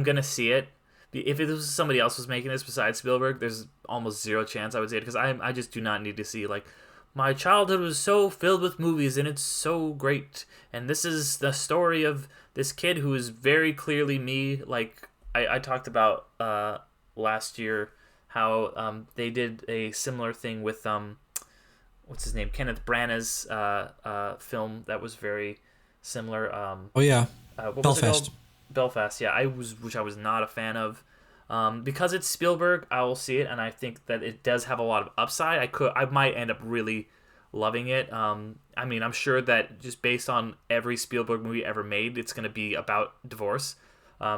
gonna see it. If it was somebody else was making this besides Spielberg, there's almost zero chance I would see it, because I just do not need to see my childhood was so filled with movies and it's so great, and this is the story of this kid who is very clearly me. I talked about last year how they did a similar thing with what's his name, Kenneth Branagh's film that was very similar. What Belfast. Was it called? Belfast, yeah. Which I was not a fan of. Because it's Spielberg, I will see it, and I think that it does have a lot of upside. I might end up really loving it. I'm sure that just based on every Spielberg movie ever made, it's going to be about divorce.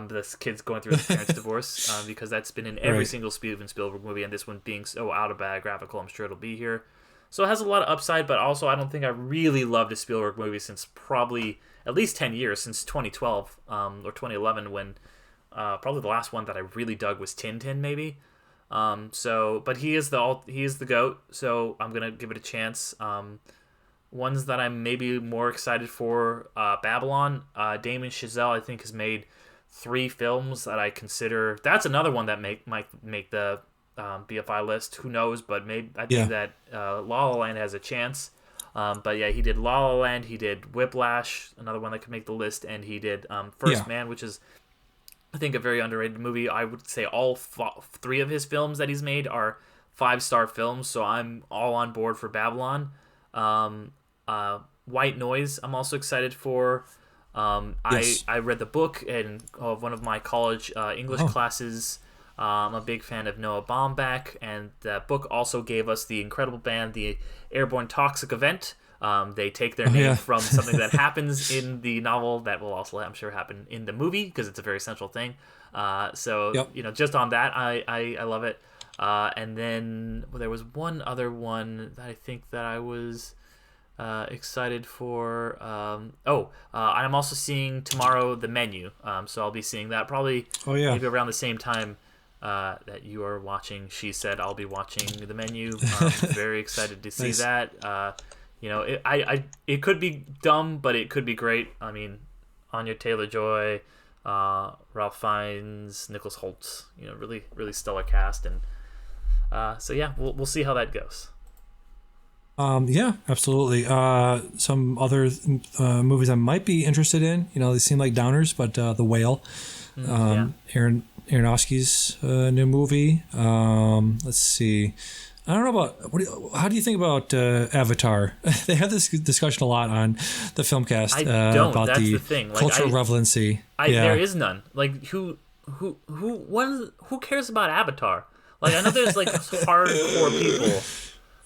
This kid's going through his parents' divorce, because that's been in every single Steven Spielberg movie, and this one being so autobiographical, I'm sure it'll be here. So it has a lot of upside, but also I don't think I really loved a Spielberg movie since probably at least 10 years, since 2012 or 2011, when probably the last one that I really dug was Tintin, maybe. But he is the GOAT, so I'm gonna give it a chance. Ones that I'm maybe more excited for, Babylon. Damien Chazelle, I think, has made 3 films that I consider. That's another one that might make the BFI list. Who knows? But maybe I think that La La Land has a chance. But yeah, he did La La Land, he did Whiplash, another one that could make the list, and he did First Man, which is, I think, a very underrated movie. I would say all 3 of his films that he's made are 5-star films, so I'm all on board for Babylon. White Noise, I'm also excited for. I read the book in one of my college English classes. I'm a big fan of Noah Baumbach, and that book also gave us the incredible band, the Airborne Toxic Event, They take their name from something that happens in the novel that will also, I'm sure, happen in the movie because it's a very central thing. Just on that, I love it. And then there was one other one that I think that I was excited for. I'm also seeing tomorrow The Menu. So I'll be seeing that probably maybe around the same time that you are watching She Said. I'll be watching The Menu. Very excited to see that. It could be dumb, but it could be great. I mean, Anya Taylor-Joy, Ralph Fiennes, Nicholas Hoult, really, really stellar cast. And we'll see how that goes. Absolutely. Some other movies I might be interested in. They seem like downers, but The Whale, Aaron Aronofsky's new movie. Let's see. I don't know about how do you think about Avatar? They have this discussion a lot on the Filmcast about That's the thing. Cultural relevancy. There is none. Like who cares about Avatar? Like I know there's like hardcore people.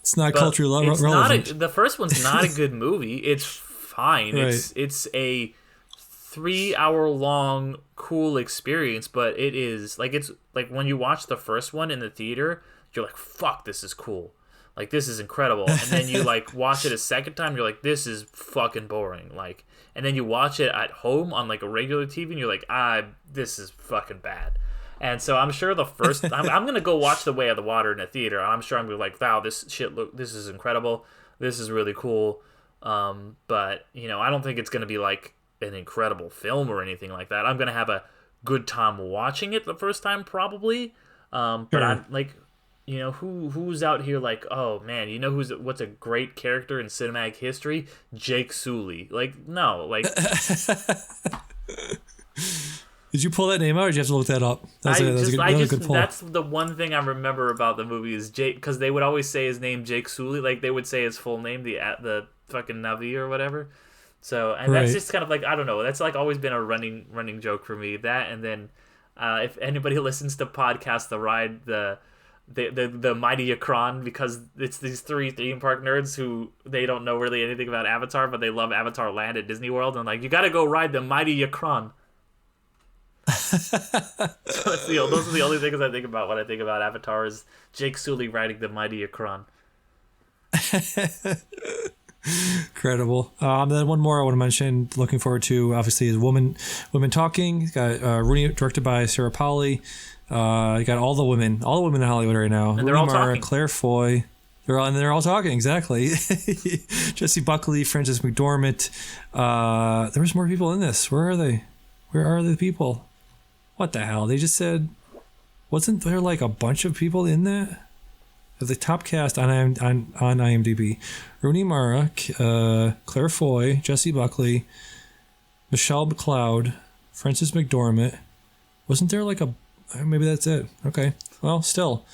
It's not culturally relevant. The first one's not a good movie. It's fine. Right. It's a 3-hour long cool experience, but it is it's like when you watch the first one in the theater, you're like, fuck, this is cool. Like, this is incredible. And then you, watch it a second time, you're like, this is fucking boring. And then you watch it at home on, a regular TV, and you're like, this is fucking bad. And so I'm sure the first... I'm going to go watch The Way of the Water in a theater, and I'm sure I'm going to be like, wow, this is incredible. This is really cool. But, I don't think it's going to be, an incredible film or anything like that. I'm going to have a good time watching it the first time, probably. But I'm, who's out here oh man, what's a great character in cinematic history? Jake Sully. No. Did you pull that name out, or did you have to look that up? That's a good pull. That's the one thing I remember about the movie is Jake, because they would always say his name Jake Sully. They would say his full name, the fucking Navi or whatever. So, and that's just kind of I don't know. That's always been a running joke for me. That, and then if anybody listens to podcast The Ride, the Mighty Akron, because it's these 3 theme park nerds who they don't know really anything about Avatar, but they love Avatar Land at Disney World, and you gotta go ride the Mighty Akron. So those are the only things I think about when I think about Avatar is Jake Sully riding the Mighty Akron. Incredible. Then one more I want to mention, looking forward to, obviously, is Women Talking. Got Rooney, directed by Sarah Polley. You got all the women in Hollywood right now. And they're all talking. Claire Foy. They're all talking, exactly. Jessie Buckley, Frances McDormand. There was more people in this. Where are they? Where are the people? What the hell? They just said, wasn't there a bunch of people in that? The top cast on IMDb: Rooney Mara, Claire Foy, Jessie Buckley, Michelle McLeod, Frances McDormand. Wasn't there maybe that's it? Okay. Well, still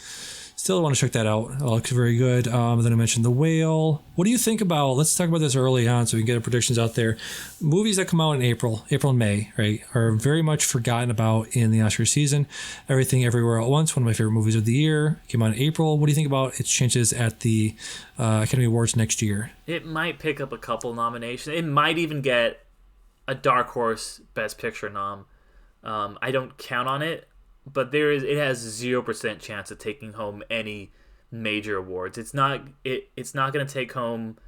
want to check that out. It looks very good. Then I mentioned The Whale. What do you think about? Let's talk about this early on so we can get our predictions out there. Movies that come out in April and May, right, are very much forgotten about in the Oscar season. Everything Everywhere at Once, one of my favorite movies of the year, came out in April. What do you think about its chances at the Academy Awards next year? It might pick up a couple nominations. It might even get a dark horse Best Picture nom. I don't count on it. But it has 0% chance of taking home any major awards. It's not going to take home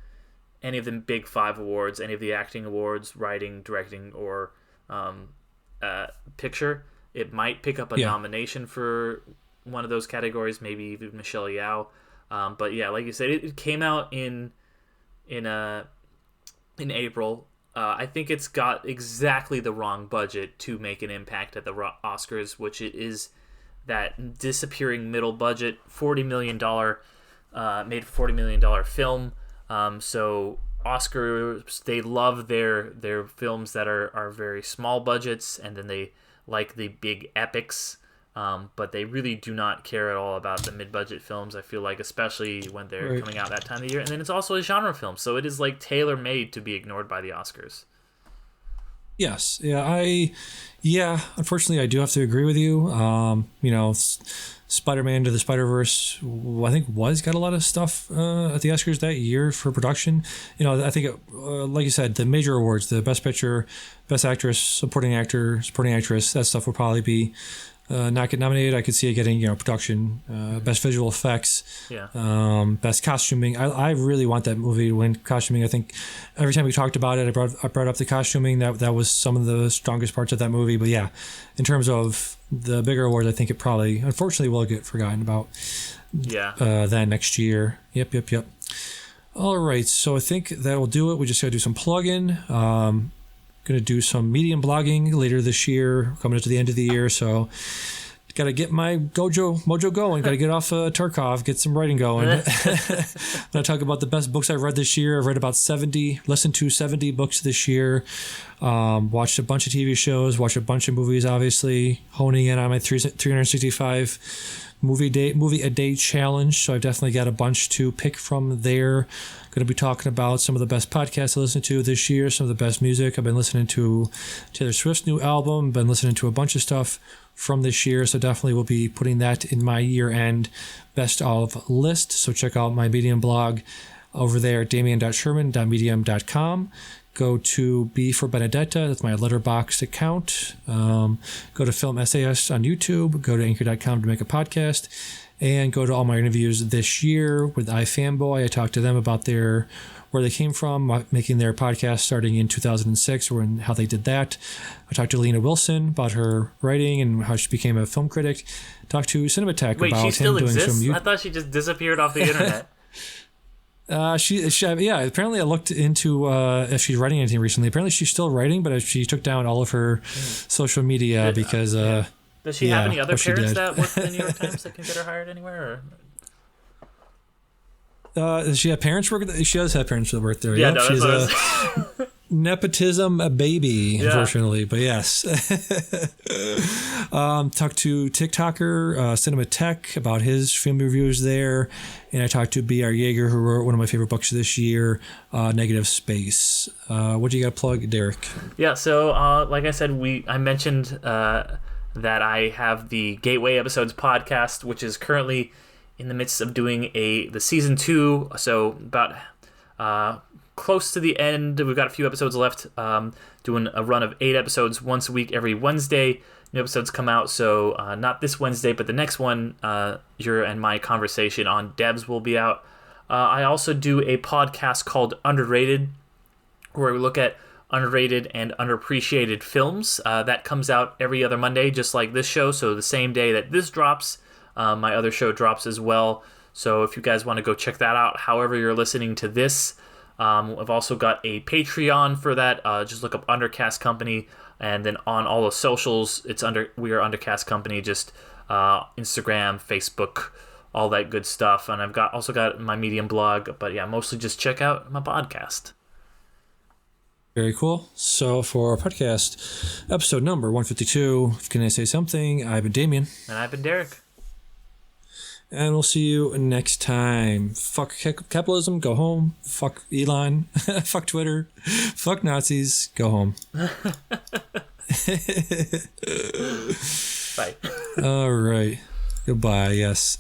any of the big 5 awards, any of the acting awards, writing, directing, or picture. It might pick up a nomination for one of those categories, maybe even Michelle Yeoh. But yeah, like you said, it came out in April. I think it's got exactly the wrong budget to make an impact at the Oscars, which it is that disappearing middle budget, $40 million, made $40 million film. So Oscars, they love their films that are very small budgets, and then they like the big epics. But they really do not care at all about the mid-budget films, I feel like, especially when they're coming out that time of year. And then it's also a genre film, so it is tailor-made to be ignored by the Oscars. Yes. Yeah. Unfortunately, I do have to agree with you. Spider-Man Into the Spider-Verse, I think got a lot of stuff at the Oscars that year for production. I think, like you said, the major awards, the Best Picture, Best Actress, Supporting Actor, Supporting Actress, that stuff will probably be not get nominated. I could see it getting, production, best visual effects, best costuming. I really want that movie to win costuming. I think every time we talked about it, I brought up the costuming. That was some of the strongest parts of that movie. But yeah, in terms of the bigger awards, I think it probably, unfortunately, will get forgotten about. That next year. Yep. All right, so I think that will do it. We just got to do some plug-in. Going to do some medium blogging later this year, coming up to the end of the year. So got to get my mojo going. Got to get off Tarkov, get some writing going. I'm going to talk about the best books I've read this year. I've read about listened to 70 books this year. Watched a bunch of TV shows, watched a bunch of movies, obviously, honing in on my 365 movie a day challenge. So I've definitely got a bunch to pick from there. Going to be talking about some of the best podcasts I listened to this year, some of the best music. I've been listening to Taylor Swift's new album, been listening to a bunch of stuff from this year. So definitely will be putting that in my year-end best of list. So check out my Medium blog over there, damian.sherman.medium.com. Go to B for Benedetta. That's my Letterboxd account. Go to Film SAS on YouTube. Go to anchor.com to make a podcast. And go to all my interviews this year with iFanboy. I talked to them about where they came from, making their podcast starting in 2006, and how they did that. I talked to Lena Wilson about her writing and how she became a film critic. Talked to Cinematech about she still him exists? doing some... I thought she just disappeared off the internet. Apparently I looked into if she's writing anything recently. Apparently she's still writing, but she took down all of her social media because... Does she have any other parents that work for the New York Times that can get her hired anywhere? Does she have parents work? She does have parents that work there. Yeah, yep. no, She's a nepotism baby, unfortunately. But yes. Talked to TikToker Cinematech about his film reviews there. And I talked to B.R. Yeager, who wrote one of my favorite books this year, Negative Space. What do you got to plug, Derek? Yeah, so like I said, I mentioned... that I have the Gateway Episodes podcast, which is currently in the midst of doing the season 2, so about close to the end. We've got a few episodes left, doing a run of 8 episodes once a week every Wednesday. New episodes come out, so not this Wednesday, but the next one, your and my conversation on devs will be out. I also do a podcast called Underrated, where we look at underrated and underappreciated films. That comes out every other Monday, just like this show. So the same day that this drops, my other show drops as well. So if you guys want to go check that out, however you're listening to this, I've also got a Patreon for that. Just look up Undercast Company, and then on all the socials, we are Undercast Company. Just Instagram, Facebook, all that good stuff. And I've also got my Medium blog. But yeah, mostly just check out my podcast. Very cool. So for our podcast, episode number 152, Can I Say Something? I've been Damian. And I've been Derick. And we'll see you next time. Fuck capitalism, go home. Fuck Elon. Fuck Twitter. Fuck Nazis, go home. Bye. All right. Goodbye, yes.